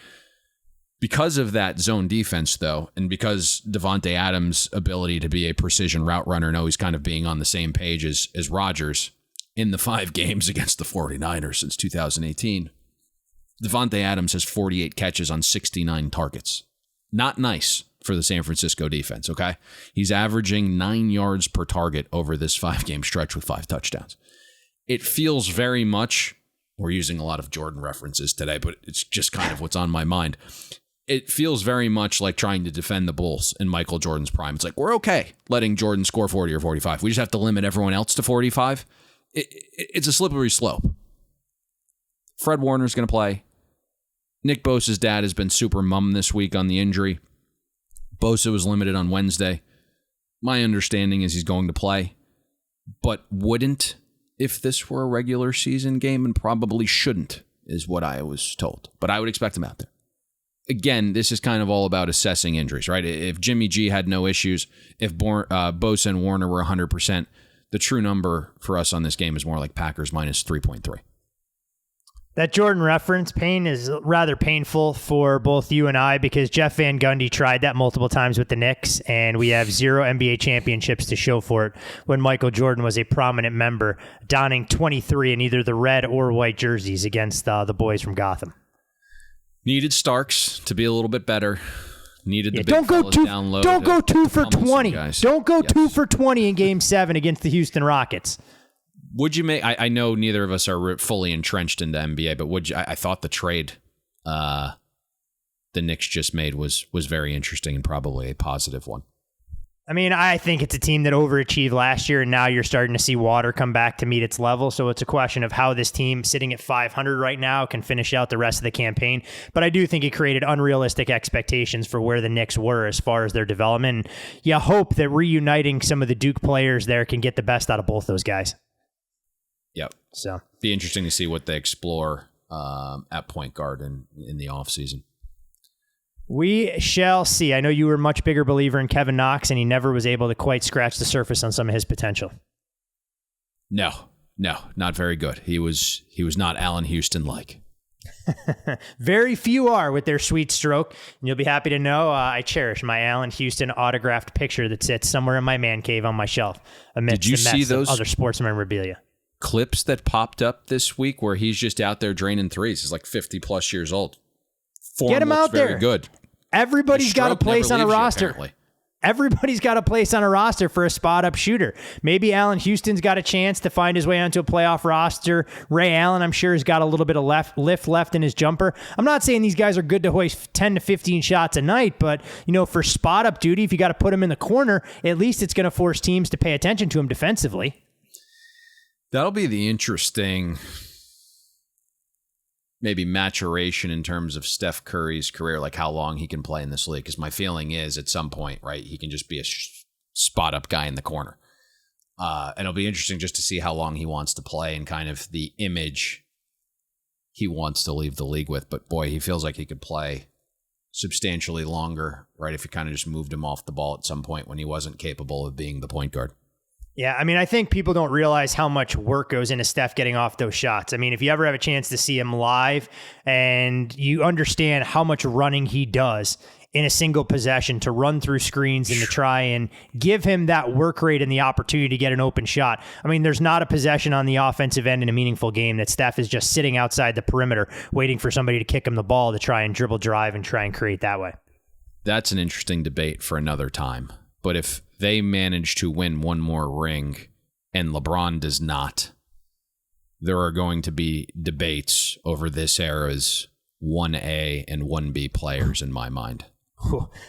Because of that zone defense, though, and because Devontae Adams' ability to be a precision route runner and always kind of being on the same page as Rodgers in the 5 games against the 49ers since 2018, Devontae Adams has 48 catches on 69 targets. Not nice for the San Francisco defense, okay? He's averaging 9 yards per target over this 5-game stretch with 5 touchdowns. It feels very much, we're using a lot of Jordan references today, but it's just kind of what's on my mind. It feels very much like trying to defend the Bulls in Michael Jordan's prime. It's like, we're okay letting Jordan score 40 or 45. We just have to limit everyone else to 45. It's a slippery slope. Fred Warner's going to play. Nick Bosa's dad has been super mum this week on the injury. Bosa was limited on Wednesday. My understanding is he's going to play, but wouldn't if this were a regular season game, and probably shouldn't, is what I was told. But I would expect him out there. Again, this is kind of all about assessing injuries, right? If Jimmy G had no issues, if Bosa and Warner were 100%, the true number for us on this game is more like Packers minus 3.3. That Jordan reference, Payne, is rather painful for both you and I because Jeff Van Gundy tried that multiple times with the Knicks, and we have 0 NBA championships to show for it when Michael Jordan was a prominent member, donning 23 in either the red or white jerseys against the boys from Gotham. Needed Starks to be a little bit better. Needed the don't big go fellas too, down low. Don't go 2 for 20. Don't go Yes. 2 for 20 in Game 7 against the Houston Rockets. Would you make? I know neither of us are fully entrenched in the NBA, but would you? I thought the trade the Knicks just made was very interesting and probably a positive one. I mean, I think it's a team that overachieved last year, and now you're starting to see water come back to meet its level. So it's a question of how this team, sitting at 500 right now, can finish out the rest of the campaign. But I do think it created unrealistic expectations for where the Knicks were as far as their development. And you hope that reuniting some of the Duke players there can get the best out of both those guys. Yep. So be interesting to see what they explore at point guard in the offseason. We shall see. I know you were a much bigger believer in Kevin Knox, and he never was able to quite scratch the surface on some of his potential. No, not very good. He was not Allen Houston-like. Very few are with their sweet stroke, and you'll be happy to know I cherish my Allen Houston autographed picture that sits somewhere in my man cave on my shelf amidst Did you the see mess those of other sports memorabilia. Clips that popped up this week where he's just out there draining threes? He's like 50-plus years old. Form Get him looks out there. very good. Everybody's got a place on a roster. Everybody's got a place on a roster for a spot-up shooter. Maybe Allen Houston's got a chance to find his way onto a playoff roster. Ray Allen, I'm sure, has got a little bit of lift left in his jumper. I'm not saying these guys are good to hoist 10 to 15 shots a night, but for spot-up duty, if you got to put him in the corner, at least it's going to force teams to pay attention to him defensively. That'll be the interesting maybe maturation in terms of Steph Curry's career, like how long he can play in this league. Because my feeling is at some point, right, he can just be a spot-up guy in the corner. And it'll be interesting just to see how long he wants to play and kind of the image he wants to leave the league with. But boy, he feels like he could play substantially longer, right, if you kind of just moved him off the ball at some point when he wasn't capable of being the point guard. Yeah, I mean, I think people don't realize how much work goes into Steph getting off those shots. I mean, if you ever have a chance to see him live and you understand how much running he does in a single possession to run through screens and to try and give him that work rate and the opportunity to get an open shot. I mean, there's not a possession on the offensive end in a meaningful game that Steph is just sitting outside the perimeter waiting for somebody to kick him the ball to try and dribble drive and try and create that way. That's an interesting debate for another time. But if they manage to win one more ring and LeBron does not, there are going to be debates over this era's 1A and 1B players in my mind.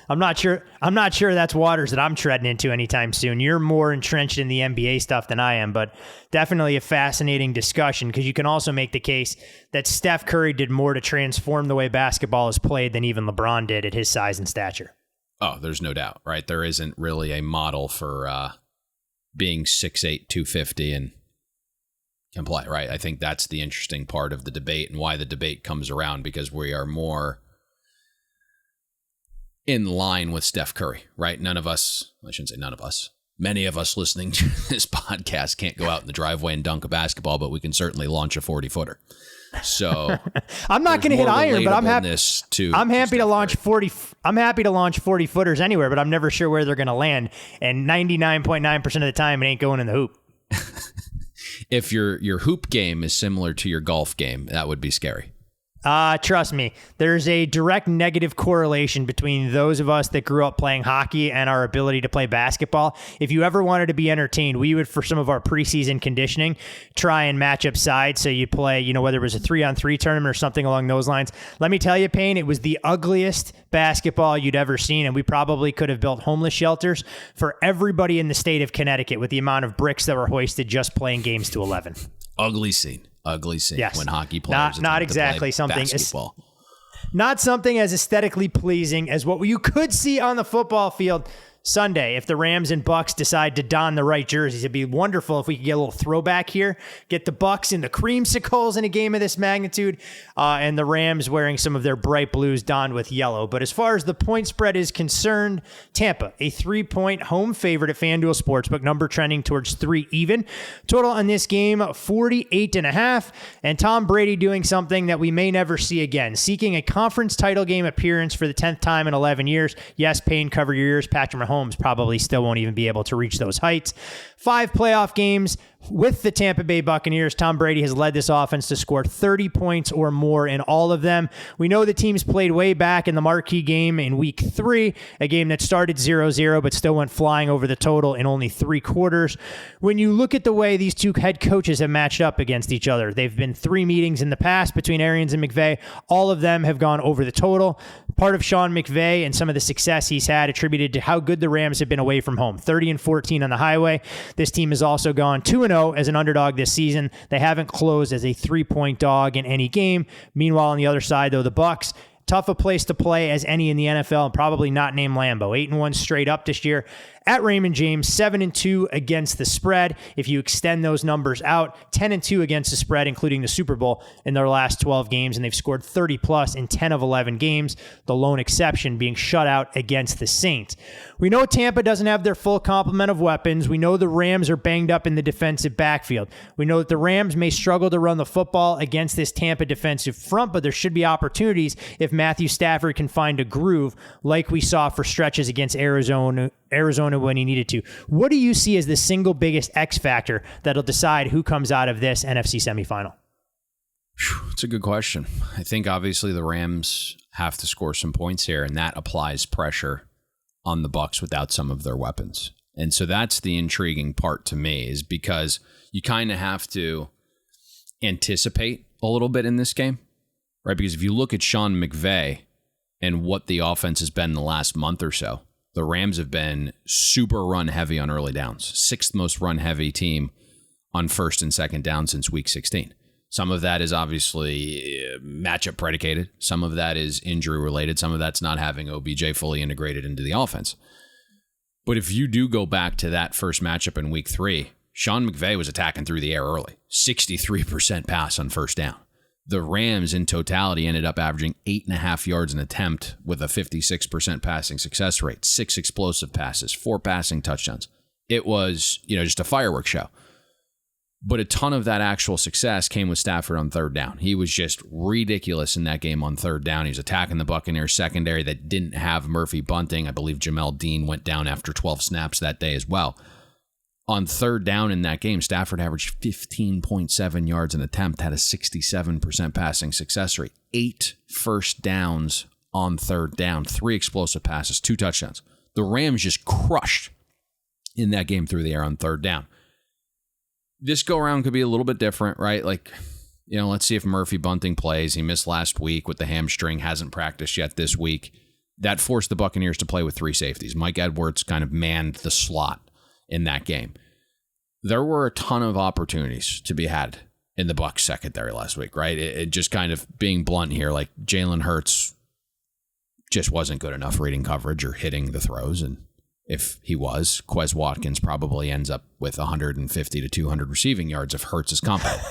I'm not sure that's waters that I'm treading into anytime soon. You're more entrenched in the NBA stuff than I am, but definitely a fascinating discussion because you can also make the case that Steph Curry did more to transform the way basketball is played than even LeBron did at his size and stature. Oh, there's no doubt, right? There isn't really a model for being 6'8", 250 and can play, right? I think that's the interesting part of the debate and why the debate comes around, because we are more in line with Steph Curry, right? None of us, I shouldn't say none of us, many of us listening to this podcast can't go out in the driveway and dunk a basketball, but we can certainly launch a 40-footer. So I'm not going to hit iron, but I'm happy to launch 40. I'm happy to launch 40 footers anywhere, but I'm never sure where they're going to land. And 99.9% of the time, it ain't going in the hoop. If your hoop game is similar to your golf game, that would be scary. Trust me, there's a direct negative correlation between those of us that grew up playing hockey and our ability to play basketball. If you ever wanted to be entertained, we would, for some of our preseason conditioning, try and match up sides. So you play, whether it was a 3-on-3 tournament or something along those lines. Let me tell you, Payne, it was the ugliest basketball you'd ever seen. And we probably could have built homeless shelters for everybody in the state of Connecticut with the amount of bricks that were hoisted just playing games to 11. Ugly scene. Yes. When hockey players not exactly something basketball. Not something as aesthetically pleasing as what you could see on the football field. Sunday, if the Rams and Bucs decide to don the right jerseys, it'd be wonderful if we could get a little throwback here. Get the Bucs in the creamsicles in a game of this magnitude, and the Rams wearing some of their bright blues donned with yellow. But as far as the point spread is concerned, Tampa, a 3-point home favorite at FanDuel Sportsbook, number trending towards 3 even. Total on this game, 48.5, and Tom Brady doing something that we may never see again, seeking a conference title game appearance for the 10th time in 11 years. Yes, Payne, cover your ears. Patrick Mahomes probably still won't even be able to reach those heights. 5 playoff games with the Tampa Bay Buccaneers. Tom Brady has led this offense to score 30 points or more in all of them. We know the teams played way back in the marquee game in week 3, a game that started 0-0 but still went flying over the total in only 3 quarters. When you look at the way these two head coaches have matched up against each other, they've been 3 meetings in the past between Arians and McVay. All of them have gone over the total. Part of Sean McVay and some of the success he's had attributed to how good the Rams have been away from home, 30-14 on the highway. This team has also gone 2-0 as an underdog this season. They haven't closed as a 3-point dog in any game. Meanwhile, on the other side, though, the Bucs, tough a place to play as any in the NFL, and probably not named Lambeau. 8-1 straight up this year at Raymond James, 7-2 against the spread. If you extend those numbers out, 10-2 against the spread, including the Super Bowl in their last 12 games, and they've scored 30 plus in 10 of 11 games, the lone exception being shut out against the Saints. We know Tampa doesn't have their full complement of weapons. We know the Rams are banged up in the defensive backfield. We know that the Rams may struggle to run the football against this Tampa defensive front, but there should be opportunities if Matthew Stafford can find a groove like we saw for stretches against Arizona when he needed to. What do you see as the single biggest X factor that'll decide who comes out of this NFC semifinal? It's a good question. I think obviously the Rams have to score some points here, and that applies pressure on the Bucs without some of their weapons. And so that's the intriguing part to me, is because you kind of have to anticipate a little bit in this game, right? Because if you look at Sean McVay and what the offense has been in the last month or so, the Rams have been super run heavy on early downs, 6th most run heavy team on first and second down since week 16. Some of that is obviously matchup predicated. Some of that is injury related. Some of that's not having OBJ fully integrated into the offense. But if you do go back to that first matchup in week 3, Sean McVay was attacking through the air early, 63% pass on first down. The Rams in totality ended up averaging 8.5 yards an attempt with a 56% passing success rate, 6 explosive passes, 4 passing touchdowns. It was, just a fireworks show. But a ton of that actual success came with Stafford on third down. He was just ridiculous in that game on third down. He was attacking the Buccaneers secondary that didn't have Murphy Bunting. I believe Jamel Dean went down after 12 snaps that day as well. On third down in that game, Stafford averaged 15.7 yards an attempt, had a 67% passing success rate, 8 first downs on third down, 3 explosive passes, 2 touchdowns. The Rams just crushed in that game through the air on third down. This go-around could be a little bit different, right? Let's see if Murphy Bunting plays. He missed last week with the hamstring, hasn't practiced yet this week. That forced the Buccaneers to play with 3 safeties. Mike Edwards kind of manned the slot in that game. There were a ton of opportunities to be had in the Bucs secondary last week, right? It just kind of being blunt here, like Jalen Hurts just wasn't good enough reading coverage or hitting the throws. And if he was, Quez Watkins probably ends up with 150 to 200 receiving yards if Hurts is competent.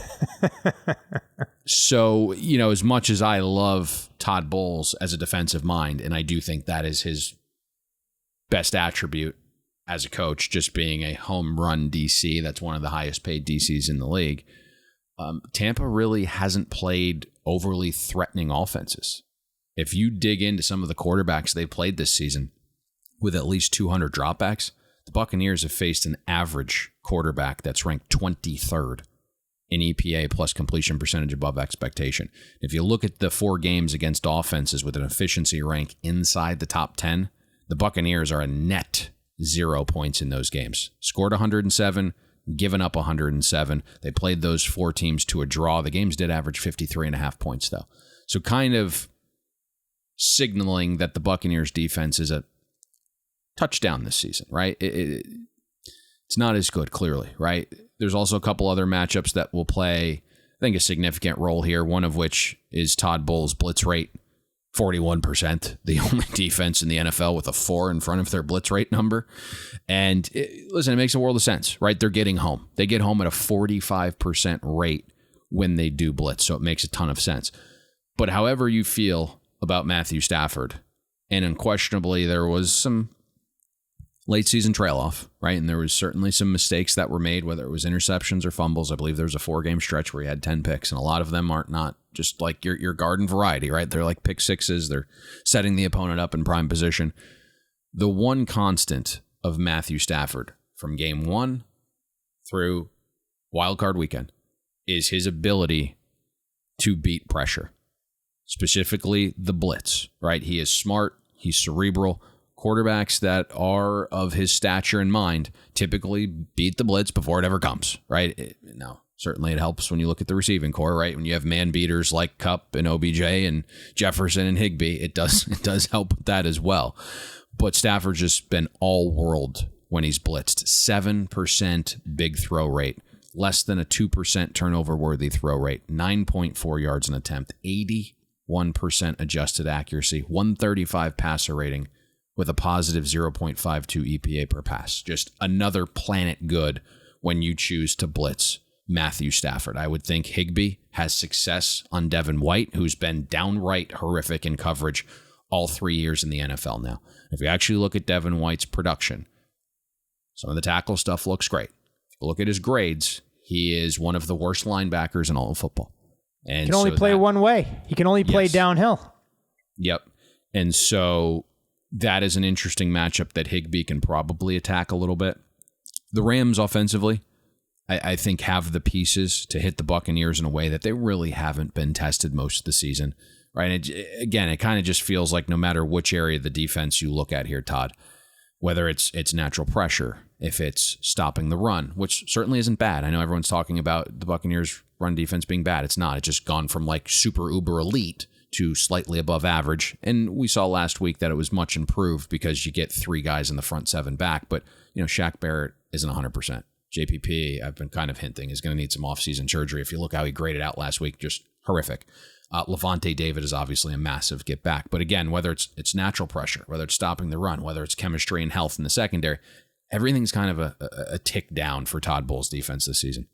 So, as much as I love Todd Bowles as a defensive mind, and I do think that is his best attribute as a coach, just being a home run DC, that's one of the highest paid DCs in the league. Tampa really hasn't played overly threatening offenses. If you dig into some of the quarterbacks they played this season with at least 200 dropbacks, the Buccaneers have faced an average quarterback that's ranked 23rd in EPA plus completion percentage above expectation. If you look at the 4 games against offenses with an efficiency rank inside the top 10, the Buccaneers are a net 0 points in those games. Scored 107, given up 107. They played those 4 teams to a draw. The games did average 53.5 points, though. So kind of signaling that the Buccaneers defense is a touchdown this season, right? It's not as good, clearly, right? There's also a couple other matchups that will play, I think, a significant role here, one of which is Todd Bowles' blitz rate. 41%, the only defense in the NFL with a 4 in front of their blitz rate number. And listen, it makes a world of sense, right? They're getting home. They get home at a 45% rate when they do blitz, so it makes a ton of sense. But however you feel about Matthew Stafford, and unquestionably there was some late season trail off, right? And there was certainly some mistakes that were made, whether it was interceptions or fumbles. I believe there was a 4-game stretch where he had 10 picks, and a lot of them aren't not just like your garden variety, right? They're like pick sixes. They're setting the opponent up in prime position. The one constant of Matthew Stafford from game 1 through wildcard weekend is his ability to beat pressure, specifically the blitz, right? He is smart. He's cerebral. Quarterbacks that are of his stature and mind typically beat the blitz before it ever comes, right? Now, certainly it helps when you look at the receiving core, right? When you have man beaters like Kupp and OBJ and Jefferson and Higbee, it does help with that as well. But Stafford's just been all world when he's blitzed. 7% big throw rate, less than a 2% turnover worthy throw rate, 9.4 yards an attempt, 81% adjusted accuracy, 135 passer rating, with a positive 0.52 EPA per pass. Just another planet good when you choose to blitz Matthew Stafford. I would think Higbee has success on Devin White, who's been downright horrific in coverage all 3 years in the NFL now. If you actually look at Devin White's production, some of the tackle stuff looks great. If you look at his grades, he is one of the worst linebackers in all of football. And he can only play one way. He can only play downhill. Yep. And so that is an interesting matchup that Higbee can probably attack a little bit. The Rams offensively, I think, have the pieces to hit the Buccaneers in a way that they really haven't been tested most of the season. Right? Again, it kind of just feels like no matter which area of the defense you look at here, Todd, whether it's natural pressure, if it's stopping the run, which certainly isn't bad. I know everyone's talking about the Buccaneers' run defense being bad. It's not. It's just gone from like super uber elite to slightly above average. And we saw last week that it was much improved because you get 3 guys in the front 7 back. But, Shaq Barrett isn't 100%. JPP, I've been kind of hinting, is going to need some offseason surgery. If you look how he graded out last week, just horrific. Levante David is obviously a massive get back. But again, whether it's natural pressure, whether it's stopping the run, whether it's chemistry and health in the secondary, everything's kind of a tick down for Todd Bowles' defense this season.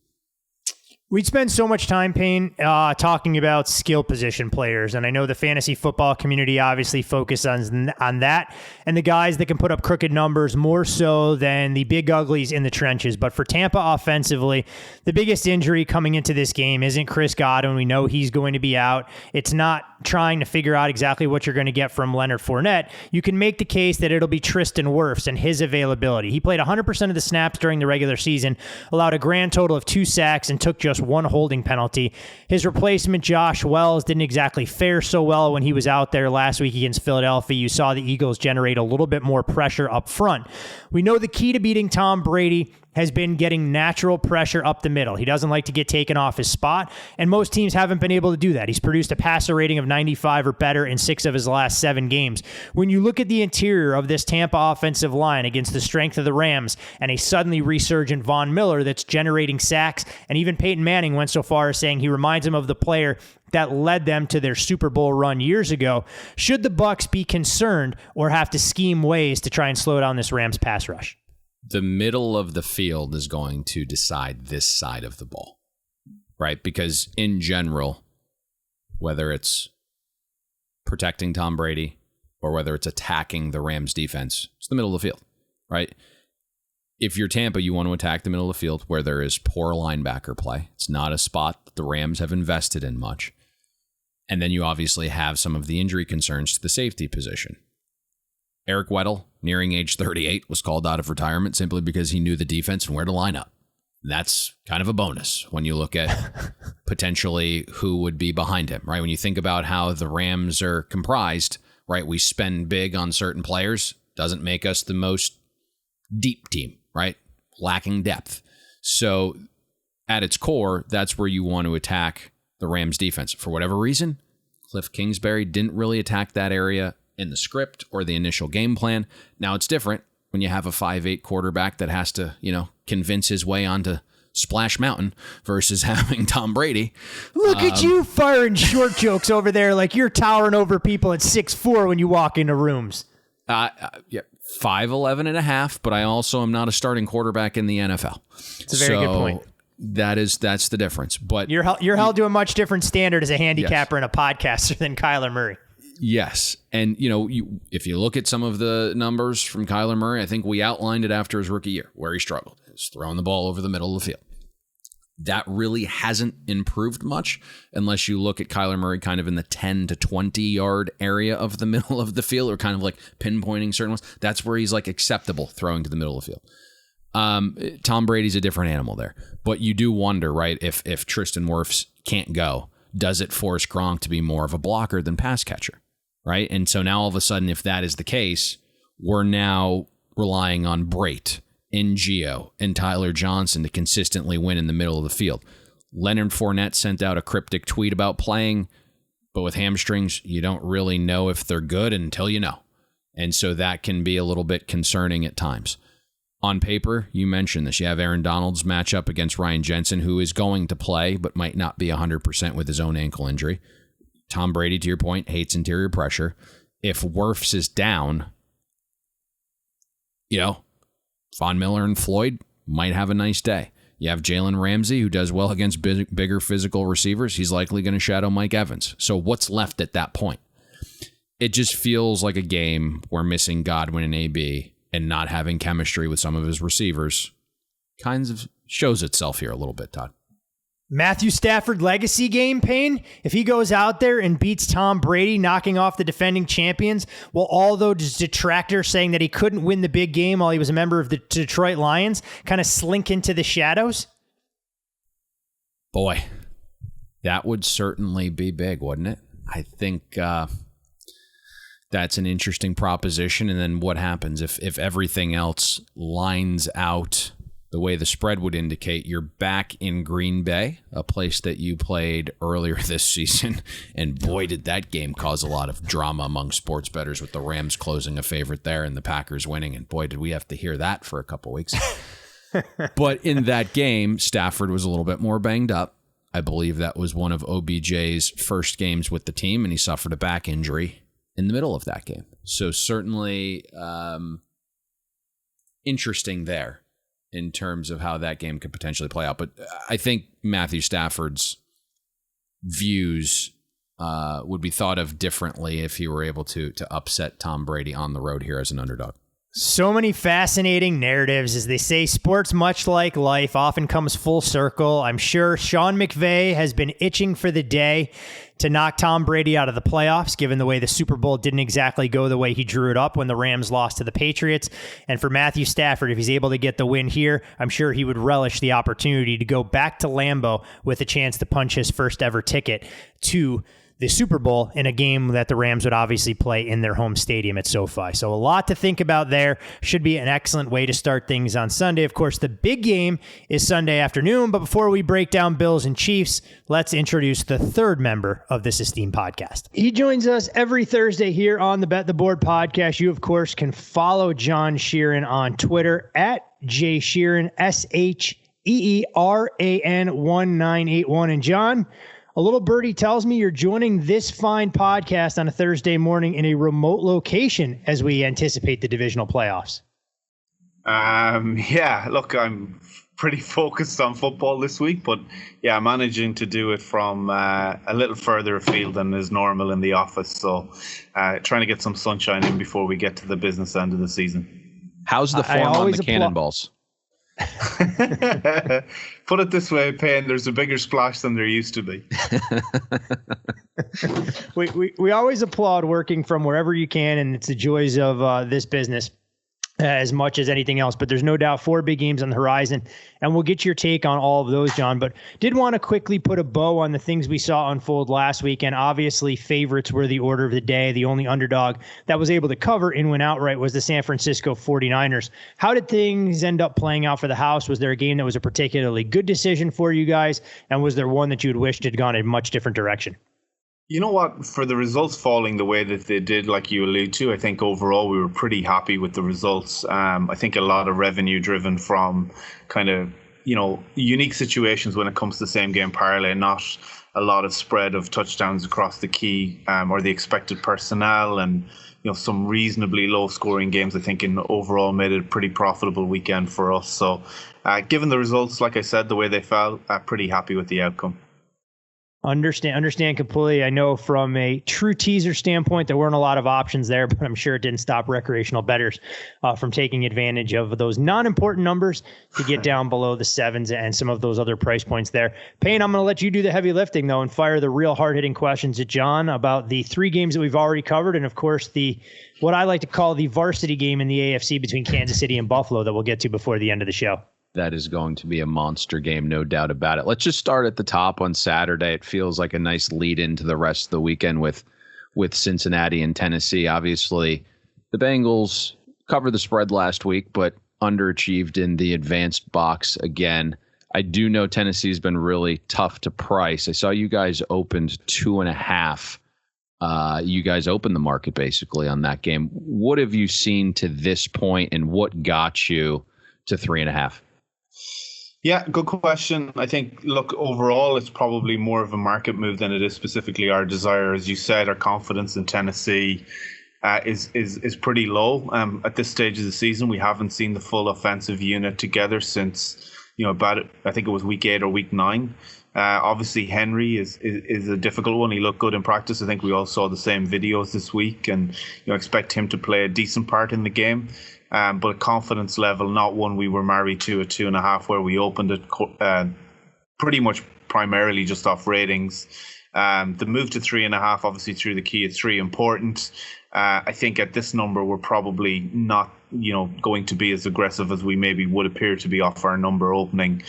We'd spend so much time, Payne, talking about skill position players, and I know the fantasy football community obviously focuses on that and the guys that can put up crooked numbers more so than the big uglies in the trenches. But for Tampa offensively, the biggest injury coming into this game isn't Chris Godwin. We know he's going to be out. It's not trying to figure out exactly what you're going to get from Leonard Fournette. You can make the case that it'll be Tristan Wirfs and his availability. He played 100% of the snaps during the regular season, allowed a grand total of 2 sacks, and took just 1 holding penalty. His replacement, Josh Wells, didn't exactly fare so well when he was out there last week against Philadelphia. You saw the Eagles generate a little bit more pressure up front. We know the key to beating Tom Brady has been getting natural pressure up the middle. He doesn't like to get taken off his spot, and most teams haven't been able to do that. He's produced a passer rating of 95 or better in 6 of his last 7 games. When you look at the interior of this Tampa offensive line against the strength of the Rams and a suddenly resurgent Von Miller that's generating sacks, and even Peyton Manning went so far as saying he reminds him of the player that led them to their Super Bowl run years ago, should the Bucs be concerned or have to scheme ways to try and slow down this Rams pass rush? The middle of the field is going to decide this side of the ball, right? Because in general, whether it's protecting Tom Brady or whether it's attacking the Rams defense, it's the middle of the field, right? If you're Tampa, you want to attack the middle of the field where there is poor linebacker play. It's not a spot that the Rams have invested in much. And then you obviously have some of the injury concerns to the safety position. Eric Weddle, nearing age 38, was called out of retirement simply because he knew the defense and where to line up. That's kind of a bonus when you look at potentially who would be behind him, right? When you think about how the Rams are comprised, right? We spend big on certain players. Doesn't make us the most deep team, right? Lacking depth. So at its core, that's where you want to attack the Rams defense. For whatever reason, Cliff Kingsbury didn't really attack that area in the script or the initial game plan. Now it's different when you have a 5'8" quarterback that has to, convince his way onto Splash Mountain versus having Tom Brady. Look at you firing short jokes over there like you're towering over people at 6'4" when you walk into rooms. Yeah, 5'11" and a half, but I also am not a starting quarterback in the NFL. It's a very good point. That's the difference. But you're held to a much different standard as a handicapper and a podcaster than Kyler Murray. Yes. And, if you look at some of the numbers from Kyler Murray, I think we outlined it after his rookie year where he struggled. He was throwing the ball over the middle of the field. That really hasn't improved much unless you look at Kyler Murray kind of in the 10 to 20 yard area of the middle of the field, or kind of like pinpointing certain ones. That's where he's like acceptable throwing to the middle of the field. Tom Brady's a different animal there, but you do wonder, right? If Tristan Wirfs can't go, does it force Gronk to be more of a blocker than pass catcher? Right. And so now all of a sudden, if that is the case, we're now relying on Brait, Ngio, and Tyler Johnson to consistently win in the middle of the field. Leonard Fournette sent out a cryptic tweet about playing, but with hamstrings, you don't really know if they're good until you know. And so that can be a little bit concerning at times. On paper, you mentioned this. You have Aaron Donald's matchup against Ryan Jensen, who is going to play, but might not be 100% with his own ankle injury. Tom Brady, to your point, hates interior pressure. If Wirfs is down, Von Miller and Floyd might have a nice day. You have Jalen Ramsey, who does well against bigger physical receivers. He's likely going to shadow Mike Evans. So what's left at that point? It just feels like a game where missing Godwin and AB and not having chemistry with some of his receivers kind of shows itself here a little bit, Todd. Matthew Stafford legacy game, Payne. If he goes out there and beats Tom Brady, knocking off the defending champions, will all those detractors saying that he couldn't win the big game while he was a member of the Detroit Lions kind of slink into the shadows? Boy, that would certainly be big, wouldn't it? I think that's an interesting proposition. And then what happens if everything else lines out the way the spread would indicate? You're back in Green Bay, a place that you played earlier this season. And boy, did that game cause a lot of drama among sports bettors with the Rams closing a favorite there and the Packers winning. And boy, did we have to hear that for a couple weeks. But in that game, Stafford was a little bit more banged up. I believe that was one of OBJ's first games with the team, and he suffered a back injury in the middle of that game. So certainly interesting there in terms of how that game could potentially play out. But I think Matthew Stafford's views would be thought of differently if he were able to upset Tom Brady on the road here as an underdog. So many fascinating narratives. As they say, sports, much like life, often comes full circle. I'm sure Sean McVay has been itching for the day to knock Tom Brady out of the playoffs, given the way the Super Bowl didn't exactly go the way he drew it up when the Rams lost to the Patriots. And for Matthew Stafford, if he's able to get the win here, I'm sure he would relish the opportunity to go back to Lambeau with a chance to punch his first ever ticket to the Super Bowl in a game that the Rams would obviously play in their home stadium at SoFi. So a lot to think about there. Should be an excellent way to start things on Sunday. Of course, the big game is Sunday afternoon, but before we break down Bills and Chiefs, let's introduce the third member of this esteemed podcast. He joins us every Thursday here on the Bet the Board podcast. You, of course, can follow John Sheeran on Twitter at JSheeran, SHEERAN1981. And John, a little birdie tells me you're joining this fine podcast on a Thursday morning in a remote location as we anticipate the divisional playoffs. Yeah, look, I'm pretty focused on football this week, but yeah, I'm managing to do it from a little further afield than is normal in the office. So trying to get some sunshine in before we get to the business end of the season. How's the form on the cannonballs? Put it this way, Payne, there's a bigger splash than there used to be. we always applaud working from wherever you can, and it's the joys of this business as much as anything else. But there's no doubt 4 big games on the horizon, and we'll get your take on all of those, John. But did want to quickly put a bow on the things we saw unfold last week, and obviously favorites were the order of the day. The only underdog that was able to cover and win outright was the San Francisco 49ers. How did things end up playing out for the house? Was there a game that was a particularly good decision for you guys, and was there one that you'd wished had gone in a much different direction? You know what? For the results falling the way that they did, like you allude to, I think overall we were pretty happy with the results. I think a lot of revenue driven from kind of unique situations when it comes to same game parlay, not a lot of spread of touchdowns across the key or the expected personnel, and some reasonably low scoring games. I think in overall made it a pretty profitable weekend for us. So given the results, like I said, the way they fell, pretty happy with the outcome. Understand completely. I know from a true teaser standpoint, there weren't a lot of options there, but I'm sure it didn't stop recreational bettors from taking advantage of those non-important numbers to get down below the sevens and some of those other price points there. Payne, I'm going to let you do the heavy lifting, though, and fire the real hard-hitting questions at John about the 3 games that we've already covered, and, of course, what I like to call the varsity game in the AFC between Kansas City and Buffalo that we'll get to before the end of the show. That is going to be a monster game, no doubt about it. Let's just start at the top on Saturday. It feels like a nice lead into the rest of the weekend with Cincinnati and Tennessee. Obviously, the Bengals covered the spread last week, but underachieved in the advanced box again. I do know Tennessee's been really tough to price. I saw you guys opened 2.5. You guys opened the market basically on that game. What have you seen to this point, and what got you to 3.5? Yeah, good question. I think, look, overall, it's probably more of a market move than it is specifically our desire. As you said, our confidence in Tennessee is pretty low. At this stage of the season, we haven't seen the full offensive unit together since, I think it was week 8 or week 9. Obviously, Henry is a difficult one. He looked good in practice. I think we all saw the same videos this week, and expect him to play a decent part in the game. But a confidence level, not one we were married to at 2.5, where we opened it pretty much primarily just off ratings. The move to 3.5, obviously through the key at 3, important. I think at this number, we're probably not, going to be as aggressive as we maybe would appear to be off our number opening,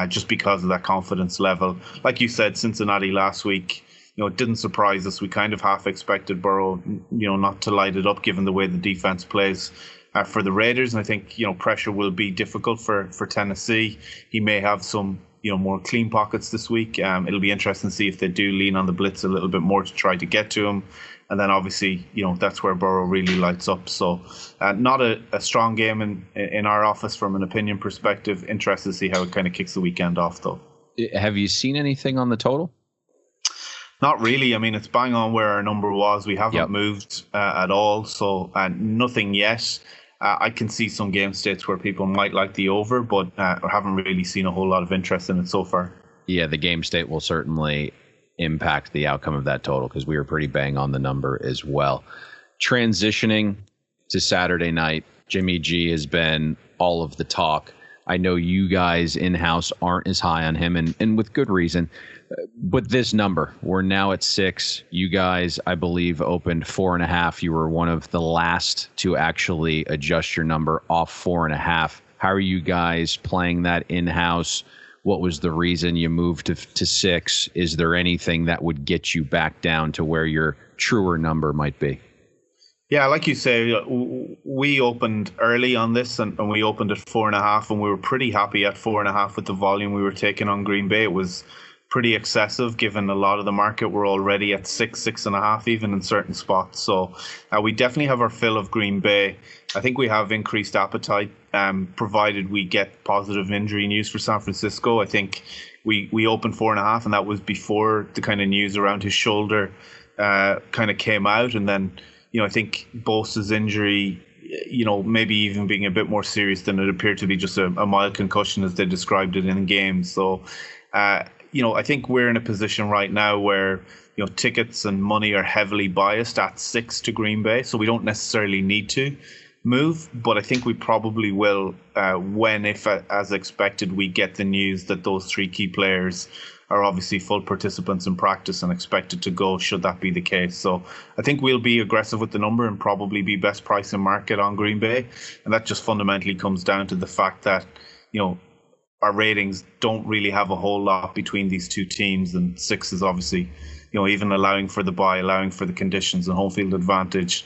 just because of that confidence level. Like you said, Cincinnati last week, it didn't surprise us. We kind of half expected Burrow, not to light it up given the way the defense plays. For the Raiders, and I think pressure will be difficult for Tennessee. He may have some more clean pockets this week. It'll be interesting to see if they do lean on the blitz a little bit more to try to get to him. And then obviously that's where Burrow really lights up. So not a strong game in our office from an opinion perspective. Interested to see how it kind of kicks the weekend off, though. Have you seen anything on the total? Not really. I mean, it's bang on where our number was. We haven't moved at all, so nothing yet. I can see some game states where people might like the over, but I haven't really seen a whole lot of interest in it so far. Yeah, the game state will certainly impact the outcome of that total because we were pretty bang on the number as well. Transitioning to Saturday night, Jimmy G has been all of the talk. I know you guys in-house aren't as high on him, and with good reason. But this number, we're now at 6. You guys, I believe, opened 4.5. You were one of the last to actually adjust your number off 4.5. How are you guys playing that in-house? What was the reason you moved to 6? Is there anything that would get you back down to where your truer number might be? Yeah, like you say, we opened early on this and we opened at 4.5, and we were pretty happy at 4.5 with the volume we were taking on Green Bay. It was pretty excessive given a lot of the market were already at 6.5 even in certain spots. So we definitely have our fill of Green Bay. I think we have increased appetite provided we get positive injury news for San Francisco. I think we opened 4.5, and that was before the kind of news around his shoulder kind of came out. And then, I think Bosa's injury, maybe even being a bit more serious than it appeared to be, just a mild concussion as they described it in games. So, I think we're in a position right now where, tickets and money are heavily biased at 6 to Green Bay. So we don't necessarily need to move, but I think we probably will when, if as expected, we get the news that those 3 key players are obviously full participants in practice and expected to go, should that be the case. So I think we'll be aggressive with the number and probably be best price in market on Green Bay. And that just fundamentally comes down to the fact that, our ratings don't really have a whole lot between these 2 teams, and 6 is obviously, even allowing for the bye, allowing for the conditions and home field advantage,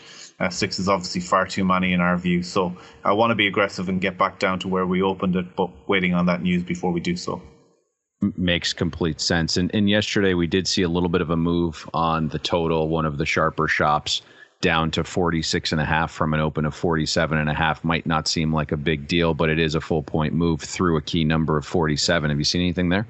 6 is obviously far too many in our view. So I want to be aggressive and get back down to where we opened it, but waiting on that news before we do so. Makes complete sense. And yesterday we did see a little bit of a move on the total, one of the sharper shops. down to 46.5 from an open of 47.5 might not seem like a big deal, but it is a full point move through a key number of 47. Have you seen anything there?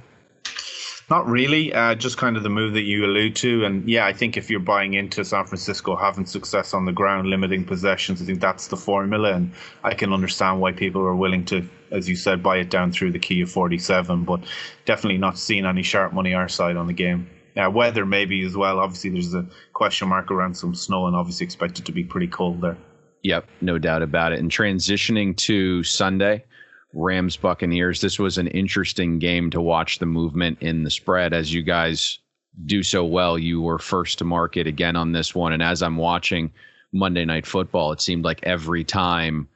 Not really, just kind of the move that you allude to. And yeah, I think if you're buying into San Francisco having success on the ground, limiting possessions, I think that's the formula. And I can understand why people are willing to, as you said, buy it down through the key of 47, but definitely not seeing any sharp money our side on the game. Weather maybe as well. Obviously, there's a question mark around some snow and obviously expected to be pretty cold there. Yep, no doubt about it. And transitioning to Sunday, Rams Buccaneers. This was an interesting game to watch the movement in the spread. As you guys do so well, you were first to market again on this one. And as I'm watching Monday Night Football, it seemed like every time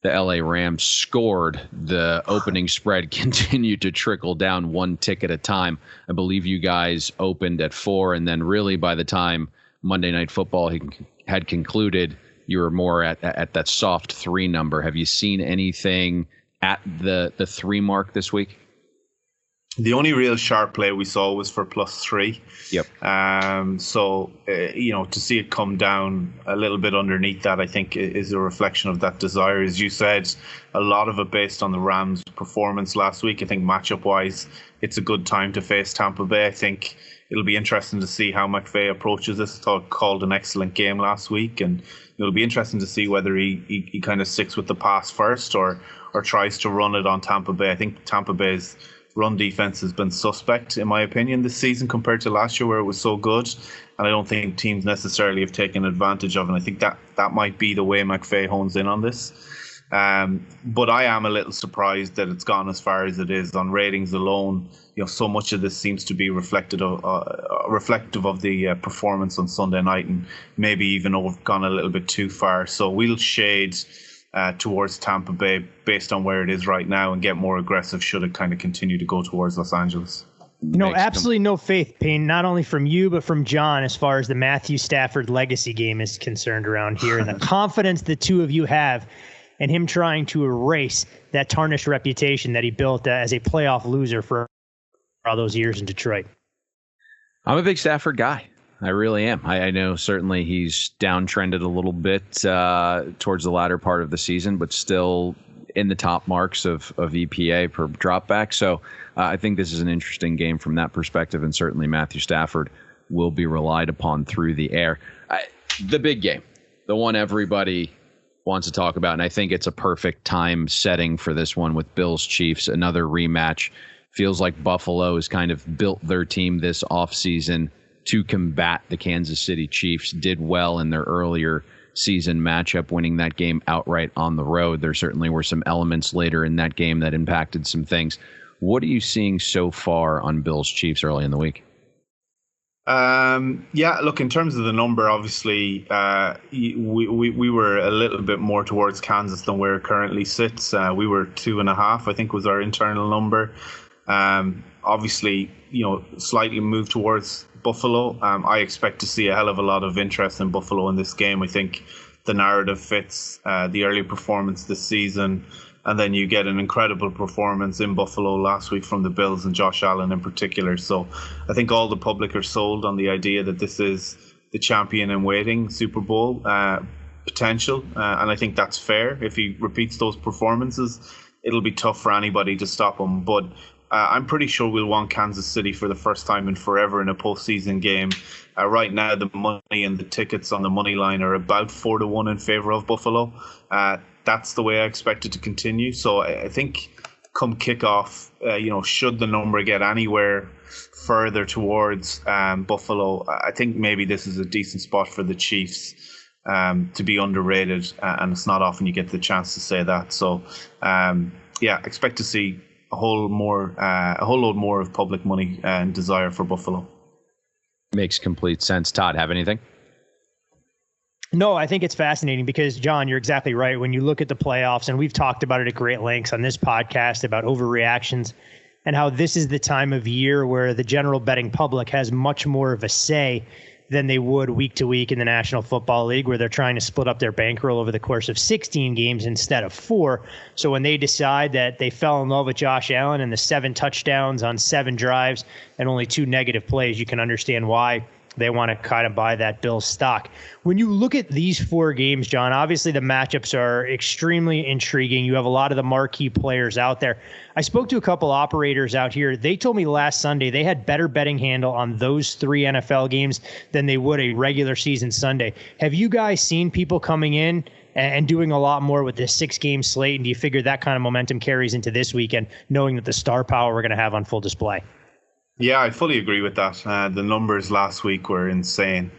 the LA Rams scored, the opening spread continued to trickle down one tick at a time. I believe you guys opened at 4, and then really by the time Monday Night Football had concluded, you were more at that soft 3 number. Have you seen anything at the 3 mark this week? The only real sharp play we saw was for +3. Yep. So, to see it come down a little bit underneath that, I think is a reflection of that desire. As you said, a lot of it based on the Rams' performance last week. I think matchup-wise, it's a good time to face Tampa Bay. I think it'll be interesting to see how McVay approaches this. I thought called an excellent game last week, and it'll be interesting to see whether he kind of sticks with the pass first or tries to run it on Tampa Bay. I think Tampa Bay's run defense has been suspect, in my opinion, this season compared to last year where it was so good. And I don't think teams necessarily have taken advantage of it. And I think that might be the way McVay hones in on this. But I am a little surprised that it's gone as far as it is on ratings alone. So much of this seems to be reflective of the performance on Sunday night, and maybe even gone a little bit too far. So we'll shade towards Tampa Bay based on where it is right now and get more aggressive should it kind of continue to go towards Los Angeles. Absolutely no faith, Payne, not only from you, but from John, as far as the Matthew Stafford legacy game is concerned around here, and the confidence the two of you have in him trying to erase that tarnished reputation that he built as a playoff loser for all those years in Detroit. I'm a big Stafford guy. I really am. I know certainly he's downtrended a little bit towards the latter part of the season, but still in the top marks of EPA per dropback. So I think this is an interesting game from that perspective, and certainly Matthew Stafford will be relied upon through the air. The big game, the one everybody wants to talk about, and I think it's a perfect time setting for this one with Bills Chiefs, another rematch. Feels like Buffalo has kind of built their team this offseason to combat the Kansas City Chiefs. Did well in their earlier season matchup, winning that game outright on the road. There certainly were some elements later in that game that impacted some things. What are you seeing so far on Bills Chiefs early in the week? Look, in terms of the number, obviously, we were a little bit more towards Kansas than where it currently sits. We were 2.5, I think was our internal number. Obviously, slightly moved towards Buffalo. I expect to see a hell of a lot of interest in Buffalo in this game. I think the narrative fits the early performance this season, and then you get an incredible performance in Buffalo last week from the Bills and Josh Allen in particular. So I think all the public are sold on the idea that this is the champion in waiting Super Bowl potential, and I think that's fair. If he repeats those performances, it'll be tough for anybody to stop him. But I'm pretty sure we'll want Kansas City for the first time in forever in a postseason game. Right now, the money and the tickets on the money line are about 4-1 in favor of Buffalo. That's the way I expect it to continue. So I think come kickoff, should the number get anywhere further towards Buffalo, I think maybe this is a decent spot for the Chiefs to be underrated. And it's not often you get the chance to say that. So, expect to see a whole load more of public money and desire for Buffalo. Makes complete sense. Todd, have anything? No, I think it's fascinating because, John, you're exactly right. When you look at the playoffs, and we've talked about it at great lengths on this podcast about overreactions and how this is the time of year where the general betting public has much more of a say than they would week to week in the National Football League, where they're trying to split up their bankroll over the course of 16 games instead of 4. So when they decide that they fell in love with Josh Allen and the 7 touchdowns on 7 drives and only 2 negative plays, you can understand why they want to kind of buy that Bills stock. When you look at these 4 games, John, obviously the matchups are extremely intriguing. You have a lot of the marquee players out there. I spoke to a couple operators out here. They told me last Sunday they had better betting handle on those 3 NFL games than they would a regular season Sunday. Have you guys seen people coming in and doing a lot more with this 6-game slate? And do you figure that kind of momentum carries into this weekend, knowing that the star power we're going to have on full display? Yeah, I fully agree with that. The numbers last week were insane.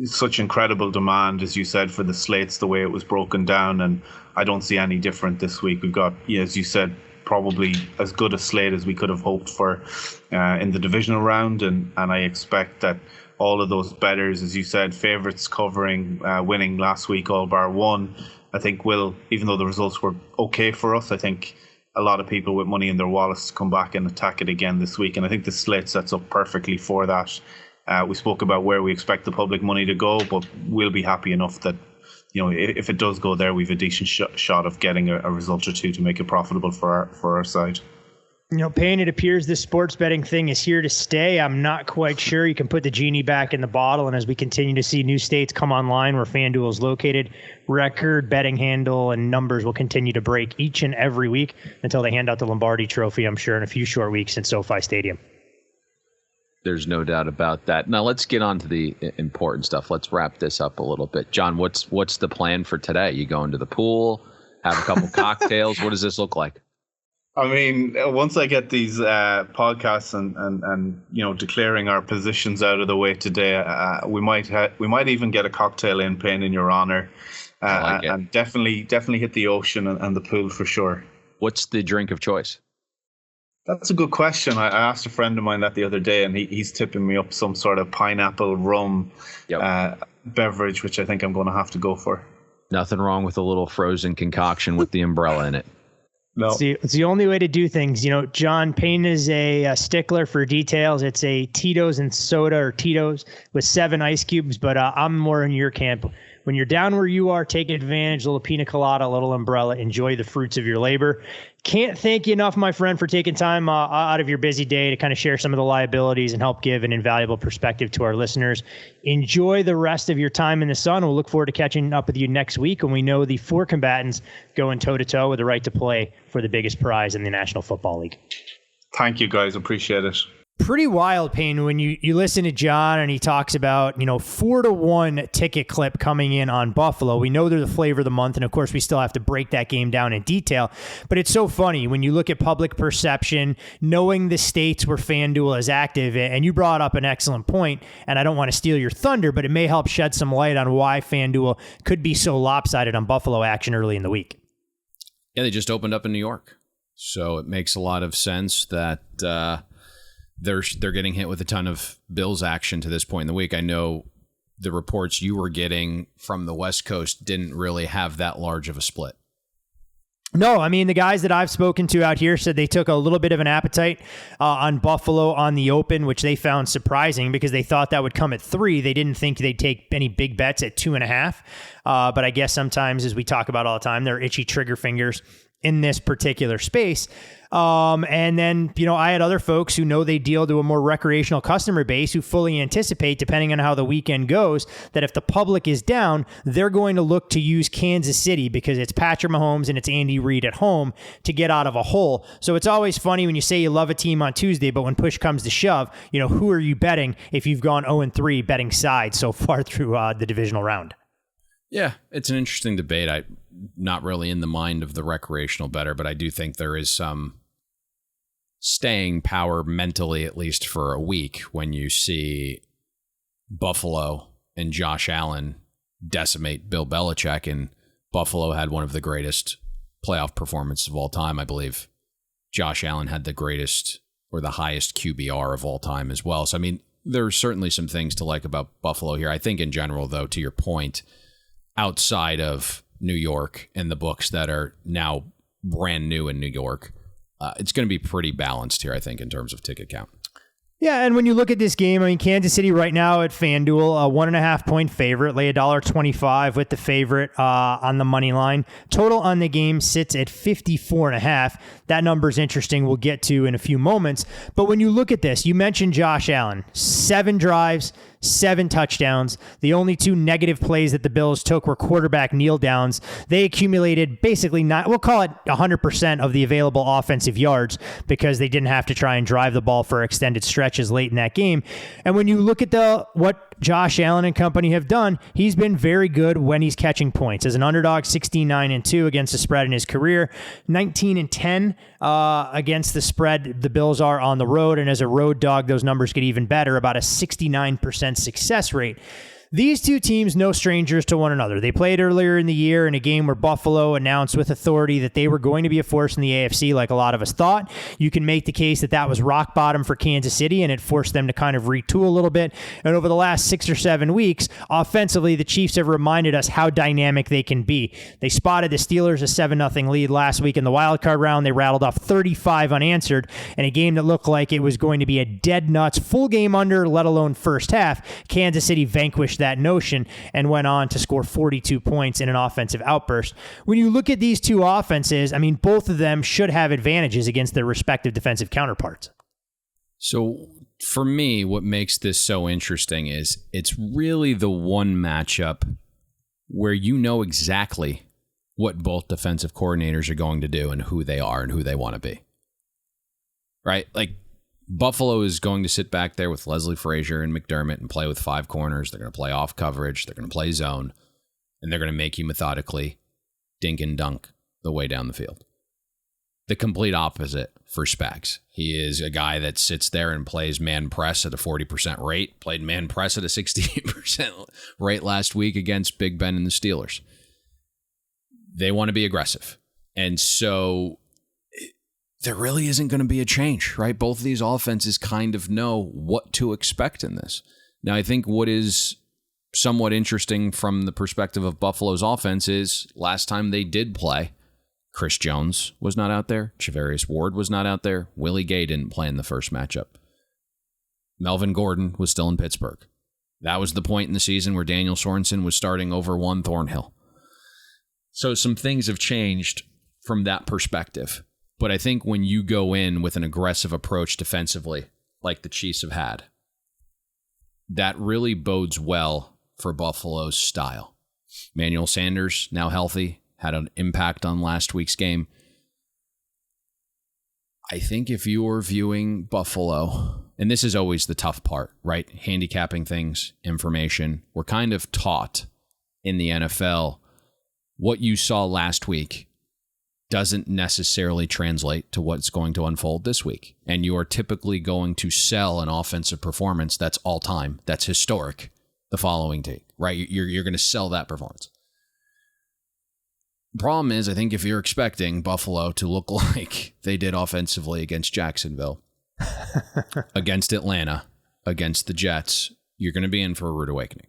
Such incredible demand, as you said, for the slates, the way it was broken down. And I don't see any different this week. We've got, as you said, probably as good a slate as we could have hoped for in the divisional round. And I expect that all of those bettors, as you said, favourites covering, winning last week, all bar one, I think will, even though the results were okay for us, I think a lot of people with money in their wallets to come back and attack it again this week. And I think the slate sets up perfectly for that. We spoke about where we expect the public money to go, but we'll be happy enough that, if it does go there, we've a decent shot of getting a result or two to make it profitable for our side. Payne, it appears this sports betting thing is here to stay. I'm not quite sure. You can put the genie back in the bottle. And as we continue to see new states come online where FanDuel is located, record betting handle and numbers will continue to break each and every week until they hand out the Lombardi Trophy, I'm sure, in a few short weeks in SoFi Stadium. There's no doubt about that. Now let's get on to the important stuff. Let's wrap this up a little bit. John, what's the plan for today? You going to the pool, have a couple cocktails? What does this look like? I mean, once I get these podcasts and declaring our positions out of the way today, we might even get a cocktail in, Payne, in your honor, and definitely hit the ocean and the pool for sure. What's the drink of choice? That's a good question. I asked a friend of mine that the other day, and he's tipping me up some sort of pineapple rum beverage, which I think I'm going to have to go for. Nothing wrong with a little frozen concoction with the umbrella in it. No. It's the only way to do things. John Payne is a stickler for details. It's a Tito's and soda, or Tito's with 7 ice cubes, but I'm more in your camp. When you're down where you are, take advantage, a little pina colada, a little umbrella, enjoy the fruits of your labor. Can't thank you enough, my friend, for taking time out of your busy day to kind of share some of the liabilities and help give an invaluable perspective to our listeners. Enjoy the rest of your time in the sun. We'll look forward to catching up with you next week when we know the 4 combatants going toe-to-toe with the right to play for the biggest prize in the National Football League. Thank you, guys. Appreciate it. Pretty wild, Payne, when you listen to John and he talks about, 4-1 ticket clip coming in on Buffalo. We know they're the flavor of the month, and of course we still have to break that game down in detail. But it's so funny when you look at public perception, knowing the states where FanDuel is active, and you brought up an excellent point, and I don't want to steal your thunder, but it may help shed some light on why FanDuel could be so lopsided on Buffalo action early in the week. Yeah, they just opened up in New York, so it makes a lot of sense that they're getting hit with a ton of Bills action to this point in the week. I know the reports you were getting from the West Coast didn't really have that large of a split. No, I mean, the guys that I've spoken to out here said they took a little bit of an appetite on Buffalo on the open, which they found surprising because they thought that would come at 3. They didn't think they'd take any big bets at 2.5. But I guess sometimes, as we talk about all the time, they're itchy trigger fingers in this particular space. And then, I had other folks who know they deal to a more recreational customer base who fully anticipate, depending on how the weekend goes, that if the public is down, they're going to look to use Kansas City because it's Patrick Mahomes and it's Andy Reid at home to get out of a hole. So it's always funny when you say you love a team on Tuesday, but when push comes to shove, who are you betting if you've gone 0-3 betting sides so far through the divisional round? Yeah, it's an interesting debate. I'm not really in the mind of the recreational bettor, but I do think there is some staying power mentally, at least for a week, when you see Buffalo and Josh Allen decimate Bill Belichick, and Buffalo had one of the greatest playoff performances of all time, I believe. Josh Allen had the greatest or the highest QBR of all time as well. So, I mean, there's certainly some things to like about Buffalo here. I think in general, though, to your point, outside of New York and the books that are now brand new in New York, it's going to be pretty balanced here, I think, in terms of ticket count. Yeah, and when you look at this game, I mean, Kansas City right now at FanDuel, a 1.5 point favorite, lay $1.25 with the favorite on the money line. Total on the game sits at 54.5. That number is interesting. We'll get to in a few moments. But when you look at this, you mentioned Josh Allen, 7 drives, 7 touchdowns. The only 2 negative plays that the Bills took were quarterback kneel downs. They accumulated basically we'll call it 100% of the available offensive yards because they didn't have to try and drive the ball for extended stretches late in that game. And when you look at what Josh Allen and company have done, he's been very good when he's catching points. As an underdog, 69-2 against the spread in his career, 19-10 against the spread the Bills are on the road, and as a road dog, those numbers get even better, about a 69% success rate. These two teams, no strangers to one another. They played earlier in the year in a game where Buffalo announced with authority that they were going to be a force in the AFC like a lot of us thought. You can make the case that that was rock bottom for Kansas City, and it forced them to kind of retool a little bit. And over the last 6 or 7 weeks, offensively, the Chiefs have reminded us how dynamic they can be. They spotted the Steelers a 7-0 lead last week in the wildcard round. They rattled off 35 unanswered in a game that looked like it was going to be a dead nuts full game under, let alone first half. Kansas City vanquished that notion and went on to score 42 points in an offensive outburst. When you look at these two offenses, I mean, both of them should have advantages against their respective defensive counterparts. So for me, what makes this so interesting is it's really the one matchup where you know exactly what both defensive coordinators are going to do and who they are and who they want to be. Right? Like, Buffalo is going to sit back there with Leslie Frazier and McDermott and play with 5 corners. They're going to play off coverage. They're going to play zone. And they're going to make you methodically dink and dunk the way down the field. The complete opposite for Spags. He is a guy that sits there and plays man press at a 40% rate. Played man press at a 68% rate last week against Big Ben and the Steelers. They want to be aggressive. And so there really isn't going to be a change, right? Both of these offenses kind of know what to expect in this. Now, I think what is somewhat interesting from the perspective of Buffalo's offense is last time they did play, Chris Jones was not out there. Charvarius Ward was not out there. Willie Gay didn't play in the first matchup. Melvin Gordon was still in Pittsburgh. That was the point in the season where Daniel Sorensen was starting over Juan Thornhill. So some things have changed from that perspective. But I think when you go in with an aggressive approach defensively, like the Chiefs have had, that really bodes well for Buffalo's style. Emmanuel Sanders, now healthy, had an impact on last week's game. I think if you're viewing Buffalo, and this is always the tough part, right? Handicapping things, information. We're kind of taught in the NFL what you saw last week doesn't necessarily translate to what's going to unfold this week. And you are typically going to sell an offensive performance that's all time, that's historic, the following day, right? You're going to sell that performance. The problem is, I think if you're expecting Buffalo to look like they did offensively against Jacksonville, against Atlanta, against the Jets, you're going to be in for a rude awakening.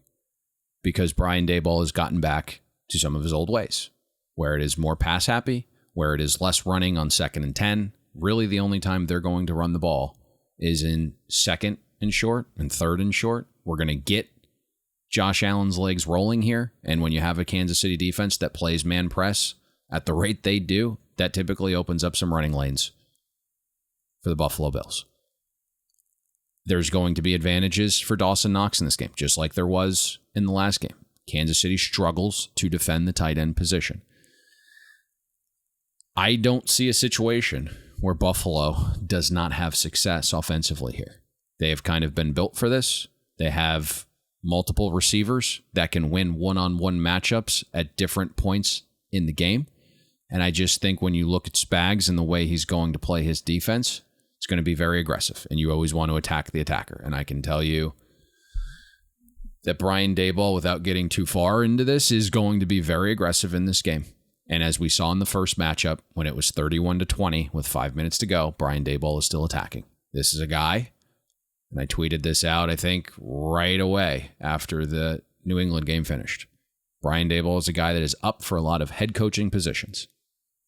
Because Brian Daboll has gotten back to some of his old ways, where it is more pass happy, where it is less running on 2nd and 10. Really, the only time they're going to run the ball is in 2nd and short and 3rd and short. We're going to get Josh Allen's legs rolling here. And when you have a Kansas City defense that plays man press at the rate they do, that typically opens up some running lanes for the Buffalo Bills. There's going to be advantages for Dawson Knox in this game, just like there was in the last game. Kansas City struggles to defend the tight end position. I don't see a situation where Buffalo does not have success offensively here. They have kind of been built for this. They have multiple receivers that can win one-on-one matchups at different points in the game. And I just think when you look at Spags and the way he's going to play his defense, it's going to be very aggressive. And you always want to attack the attacker. And I can tell you that Brian Daboll, without getting too far into this, is going to be very aggressive in this game. And as we saw in the first matchup, when it was 31-20 with 5 minutes to go, Brian Daboll is still attacking. This is a guy, and I tweeted this out, I think, right away after the New England game finished. Brian Daboll is a guy that is up for a lot of head coaching positions.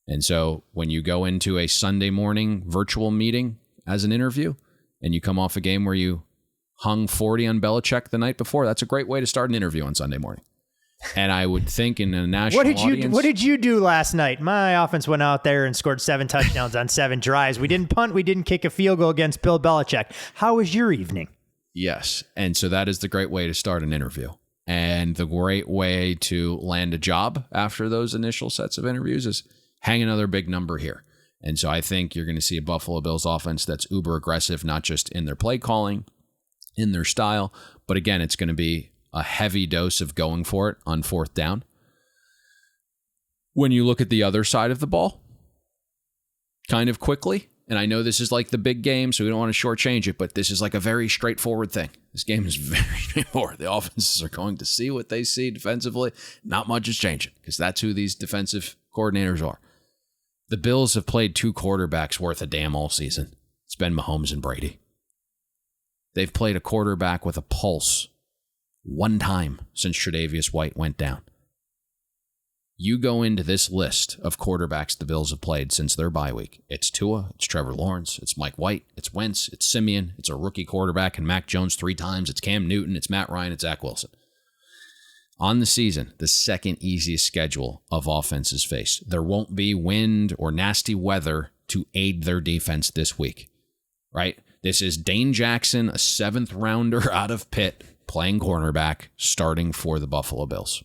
And so when you go into a Sunday morning virtual meeting as an interview, and you come off a game where you hung 40 on Belichick the night before, that's a great way to start an interview on Sunday morning. And I would think in a national audience... What did you do last night? My offense went out there and scored 7 touchdowns on 7 drives. We didn't punt. We didn't kick a field goal against Bill Belichick. How was your evening? Yes. And so that is the great way to start an interview. And the great way to land a job after those initial sets of interviews is hang another big number here. And so I think you're going to see a Buffalo Bills offense that's uber aggressive, not just in their play calling, in their style, but again, it's going to be a heavy dose of going for it on 4th down. When you look at the other side of the ball, kind of quickly, and I know this is like the big game, so we don't want to shortchange it, but this is like a very straightforward thing. This game is very straightforward. The offenses are going to see what they see defensively. Not much is changing because that's who these defensive coordinators are. The Bills have played 2 quarterbacks worth a damn all season. It's been Mahomes and Brady. They've played a quarterback with a pulse 1 time since Tre'Davious White went down. You go into this list of quarterbacks the Bills have played since their bye week. It's Tua, it's Trevor Lawrence, it's Mike White, it's Wentz, it's Simeon, it's a rookie quarterback and Mac Jones 3 times, it's Cam Newton, it's Matt Ryan, it's Zach Wilson. On the season, the second easiest schedule of offenses faced. There won't be wind or nasty weather to aid their defense this week, right? This is Dane Jackson, a 7th rounder out of Pitt, playing cornerback, starting for the Buffalo Bills.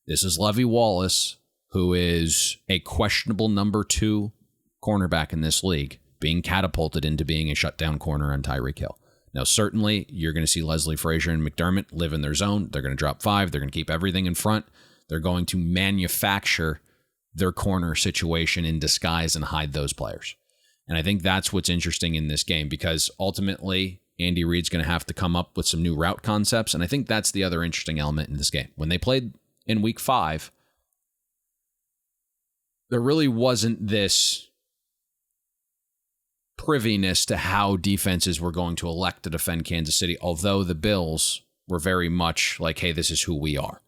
This is Levi Wallace, who is a questionable number 2 cornerback in this league, being catapulted into being a shutdown corner on Tyreek Hill. Now, certainly, you're going to see Leslie Frazier and McDermott live in their zone. They're going to drop 5. They're going to keep everything in front. They're going to manufacture their corner situation in disguise and hide those players. And I think that's what's interesting in this game because ultimately Andy Reid's going to have to come up with some new route concepts. And I think that's the other interesting element in this game. When they played in week 5, there really wasn't this priviness to how defenses were going to elect to defend Kansas City, although the Bills were very much like, hey, this is who we are.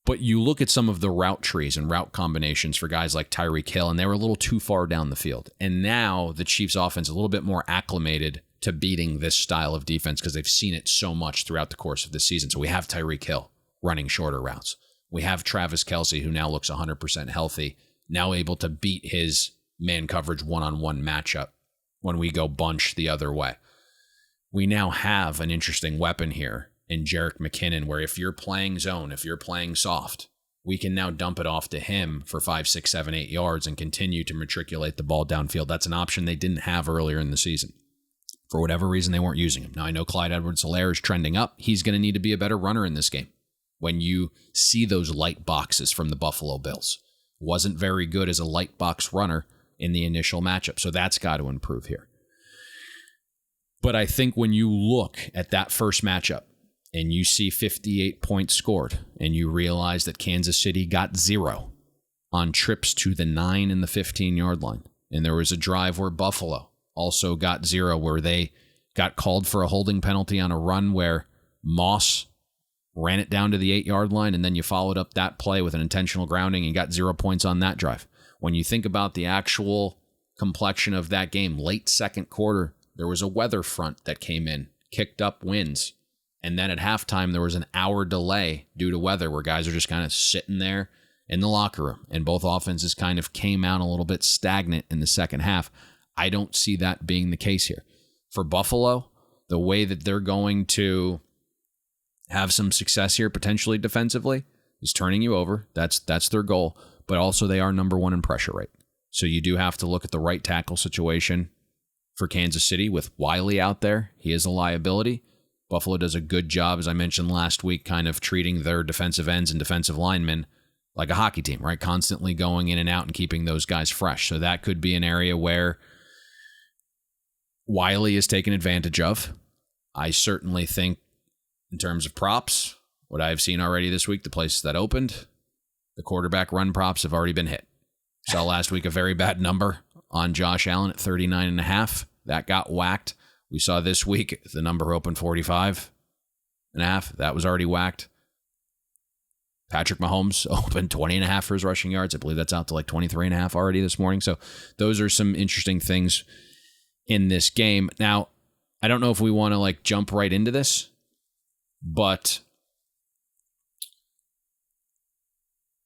But you look at some of the route trees and route combinations for guys like Tyreek Hill, and they were a little too far down the field. And now the Chiefs offense is a little bit more acclimated to beating this style of defense because they've seen it so much throughout the course of the season. So we have Tyreek Hill running shorter routes. We have Travis Kelce, who now looks 100% healthy, now able to beat his man coverage one-on-one matchup when we go bunch the other way. We now have an interesting weapon here in Jerick McKinnon, where if you're playing zone, if you're playing soft, we can now dump it off to him for 5, 6, 7, 8 yards and continue to matriculate the ball downfield. That's an option they didn't have earlier in the season. For whatever reason, they weren't using him. Now, I know Clyde Edwards-Helaire is trending up. He's going to need to be a better runner in this game. When you see those light boxes from the Buffalo Bills, wasn't very good as a light box runner in the initial matchup. So that's got to improve here. But I think when you look at that first matchup, and you see 58 points scored, and you realize that Kansas City got 0 on trips to the 9 and the 15-yard line. And there was a drive where Buffalo also got 0, where they got called for a holding penalty on a run where Moss ran it down to the 8-yard line, and then you followed up that play with an intentional grounding and got 0 points on that drive. When you think about the actual complexion of that game, late second quarter, there was a weather front that came in, kicked up winds. And then at halftime, there was an hour delay due to weather where guys are just kind of sitting there in the locker room. And both offenses kind of came out a little bit stagnant in the second half. I don't see that being the case here. For Buffalo, the way that they're going to have some success here potentially defensively is turning you over. That's their goal. But also they are number 1 in pressure rate. So you do have to look at the right tackle situation for Kansas City with Wiley out there. He is a liability. Buffalo does a good job, as I mentioned last week, kind of treating their defensive ends and defensive linemen like a hockey team, right? Constantly going in and out and keeping those guys fresh. So that could be an area where Wiley is taken advantage of. I certainly think in terms of props, what I've seen already this week, the places that opened, the quarterback run props have already been hit. Saw last week a very bad number on Josh Allen at 39.5. That got whacked. We saw this week the number opened 45.5. That was already whacked. Patrick Mahomes opened 20.5 for his rushing yards. I believe that's out to like 23.5 already this morning. So those are some interesting things. in this game. Now, I don't know if we want to like jump right into this, but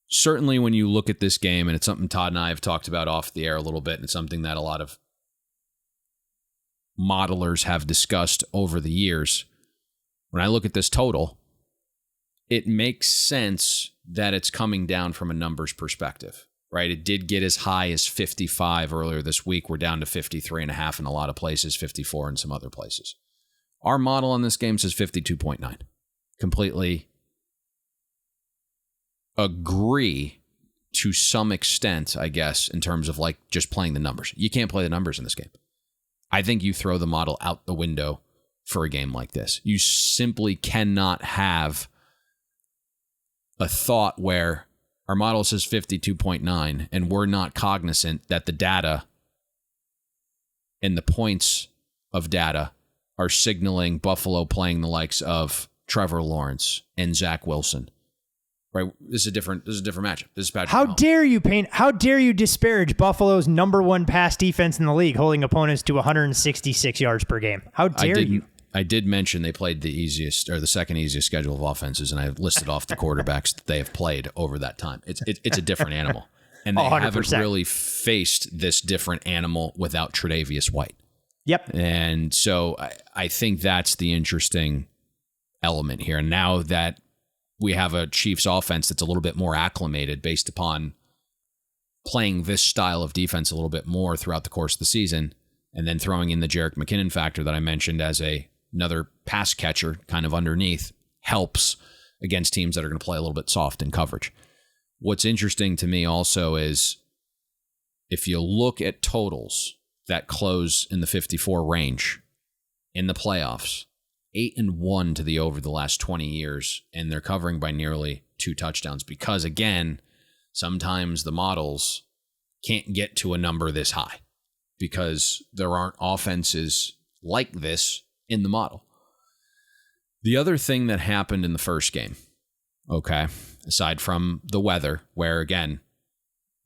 certainly when you look at this game, and it's something Todd and I have talked about off the air a little bit, and it's something that a lot of modelers have discussed over the years. When I look at this total, it makes sense that it's coming down from a numbers perspective, right? It did get as high as 55 earlier this week. We're down to 53.5 in a lot of places, 54 in some other places. Our model on this game says 52.9. Completely agree to some extent, I guess, in terms of like just playing the numbers. You can't play the numbers in this game. I think you throw the model out the window for a game like this. You simply cannot have a thought where our model says 52.9 and we're not cognizant that the data and the points of data are signaling Buffalo playing the likes of Trevor Lawrence and Zach Wilson. Right? This is a different matchup. This is Patrick How Mahomes. dare you, Payne? How dare you disparage Buffalo's number one pass defense in the league, holding opponents to 166 yards per game? How dare you? I did mention they played the easiest or the second easiest schedule of offenses, and I listed off the quarterbacks that they have played over that time. It's a different animal, and they 100%. haven't really faced this different animal without Tre'Davious White. Yep. And so I think that's the interesting element here. And now that we have a Chiefs offense that's a little bit more acclimated based upon playing this style of defense a little bit more throughout the course of the season, and then throwing in the Jerick McKinnon factor that I mentioned as another pass catcher kind of underneath helps against teams that are going to play a little bit soft in coverage. What's interesting to me also is if you look at totals that close in the 54 range in the playoffs, 8-1 to the over the last 20 years, and they're covering by nearly 2 touchdowns because, again, sometimes the models can't get to a number this high because there aren't offenses like this in the model. The other thing that happened in the first game, okay, aside from the weather, where, again,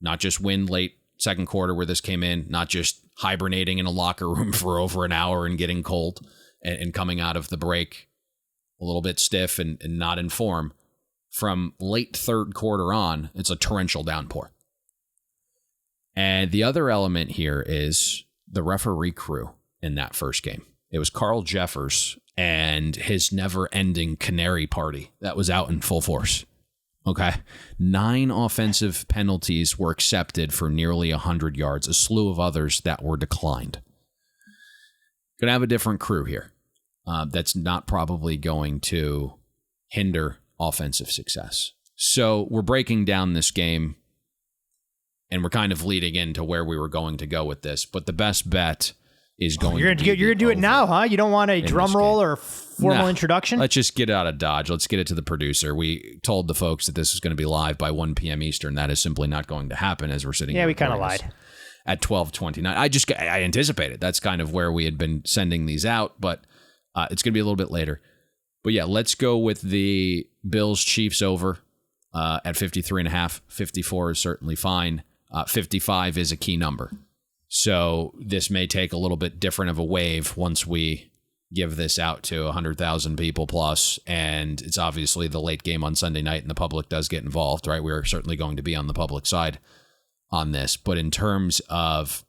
not just wind late second quarter where this came in, not just hibernating in a locker room for over an hour and getting cold and coming out of the break a little bit stiff and not in form. From late third quarter on, it's a torrential downpour. And the other element here is the referee crew in that first game. It was Carl Jeffers and his never-ending canary party that was out in full force. Okay. 9 offensive penalties were accepted for nearly 100 yards, a slew of others that were declined. Going to have a different crew here. That's not probably going to hinder offensive success. So we're breaking down this game, and we're kind of leading into where we were going to go with this. But the best bet is going You're to going to do it now, huh? You don't want a drum roll or formal introduction? Let's just get it out of Dodge. Let's get it to the producer. We told the folks that this is going to be live by 1 p.m. Eastern. That is simply not going to happen as we're sitting here. Yeah, we kind of lied. At 12:29. I anticipated. That's kind of where we had been sending these out, but it's going to be a little bit later. But yeah, let's go with the Bills-Chiefs over at 53.5. 54 is certainly fine. 55 is a key number. So this may take a little bit different of a wave once we give this out to 100,000 people plus, and it's obviously the late game on Sunday night and the public does get involved, right? We're certainly going to be on the public side on this. But in terms of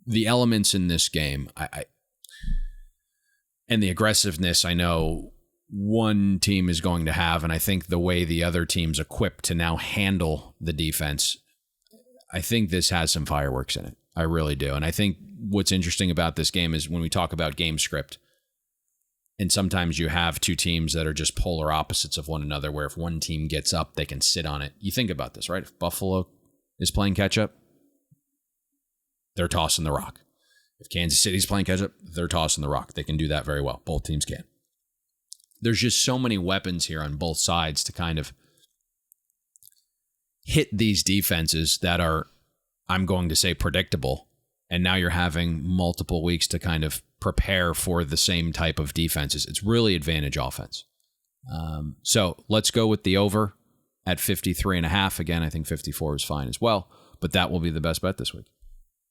the elements in this game, and the aggressiveness I know one team is going to have, and I think the way the other team's equipped to now handle the defense, I think this has some fireworks in it. I really do. And I think what's interesting about this game is when we talk about game script, and sometimes you have two teams that are just polar opposites of one another, where if one team gets up, they can sit on it. You think about this, right? If Buffalo is playing catch-up, they're tossing the rock. If Kansas City's playing catch-up, they're tossing the rock. They can do that very well. Both teams can. There's just so many weapons here on both sides to kind of hit these defenses that are, I'm going to say, predictable. And now you're having multiple weeks to kind of prepare for the same type of defenses. It's really advantage offense. So let's go with the over at 53.5. Again, I think 54 is fine as well, but that will be the best bet this week.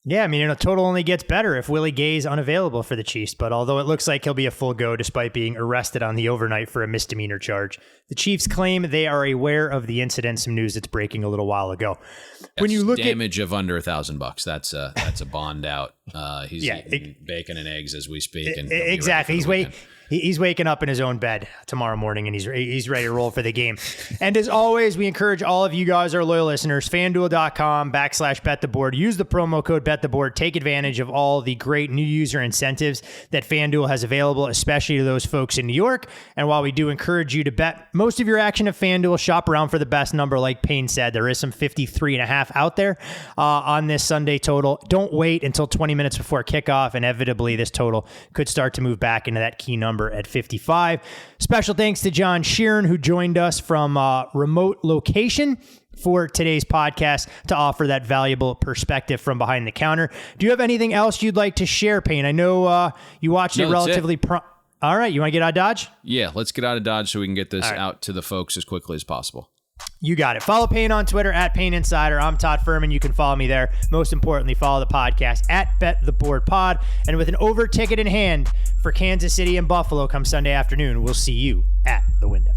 Yeah, I mean, a total only gets better if Willie Gay's unavailable for the Chiefs, but although it looks like he'll be a full go despite being arrested on the overnight for a misdemeanor charge, the Chiefs claim they are aware of the incident, some news that's breaking a little while ago. When you look damage of under $1,000, that's a bond out. He's eating bacon and eggs as we speak. And exactly. He's waking up in his own bed tomorrow morning, and he's ready to roll for the game. And as always, we encourage all of you guys, our loyal listeners, FanDuel.com/bettheboard. Use the promo code BetTheBoard. Take advantage of all the great new user incentives that FanDuel has available, especially to those folks in New York. And while we do encourage you to bet most of your action at FanDuel, shop around for the best number. Like Payne said, there is some 53.5 out there on this Sunday total. Don't wait until 20 minutes before kickoff. Inevitably, this total could start to move back into that key number at 55. Special thanks to John Sheeran, who joined us from a remote location for today's podcast to offer that valuable perspective from behind the counter. Do you have anything else you'd like to share, Payne? I know you watched it relatively... All right, you want to get out of Dodge? Yeah, let's get out of Dodge so we can get this out to the folks as quickly as possible. You got it. Follow Payne on Twitter at Payne Insider. I'm Todd Furman. You can follow me there. Most importantly, follow the podcast at Bet the Board Pod. And with an over ticket in hand for Kansas City and Buffalo come Sunday afternoon, we'll see you at the window.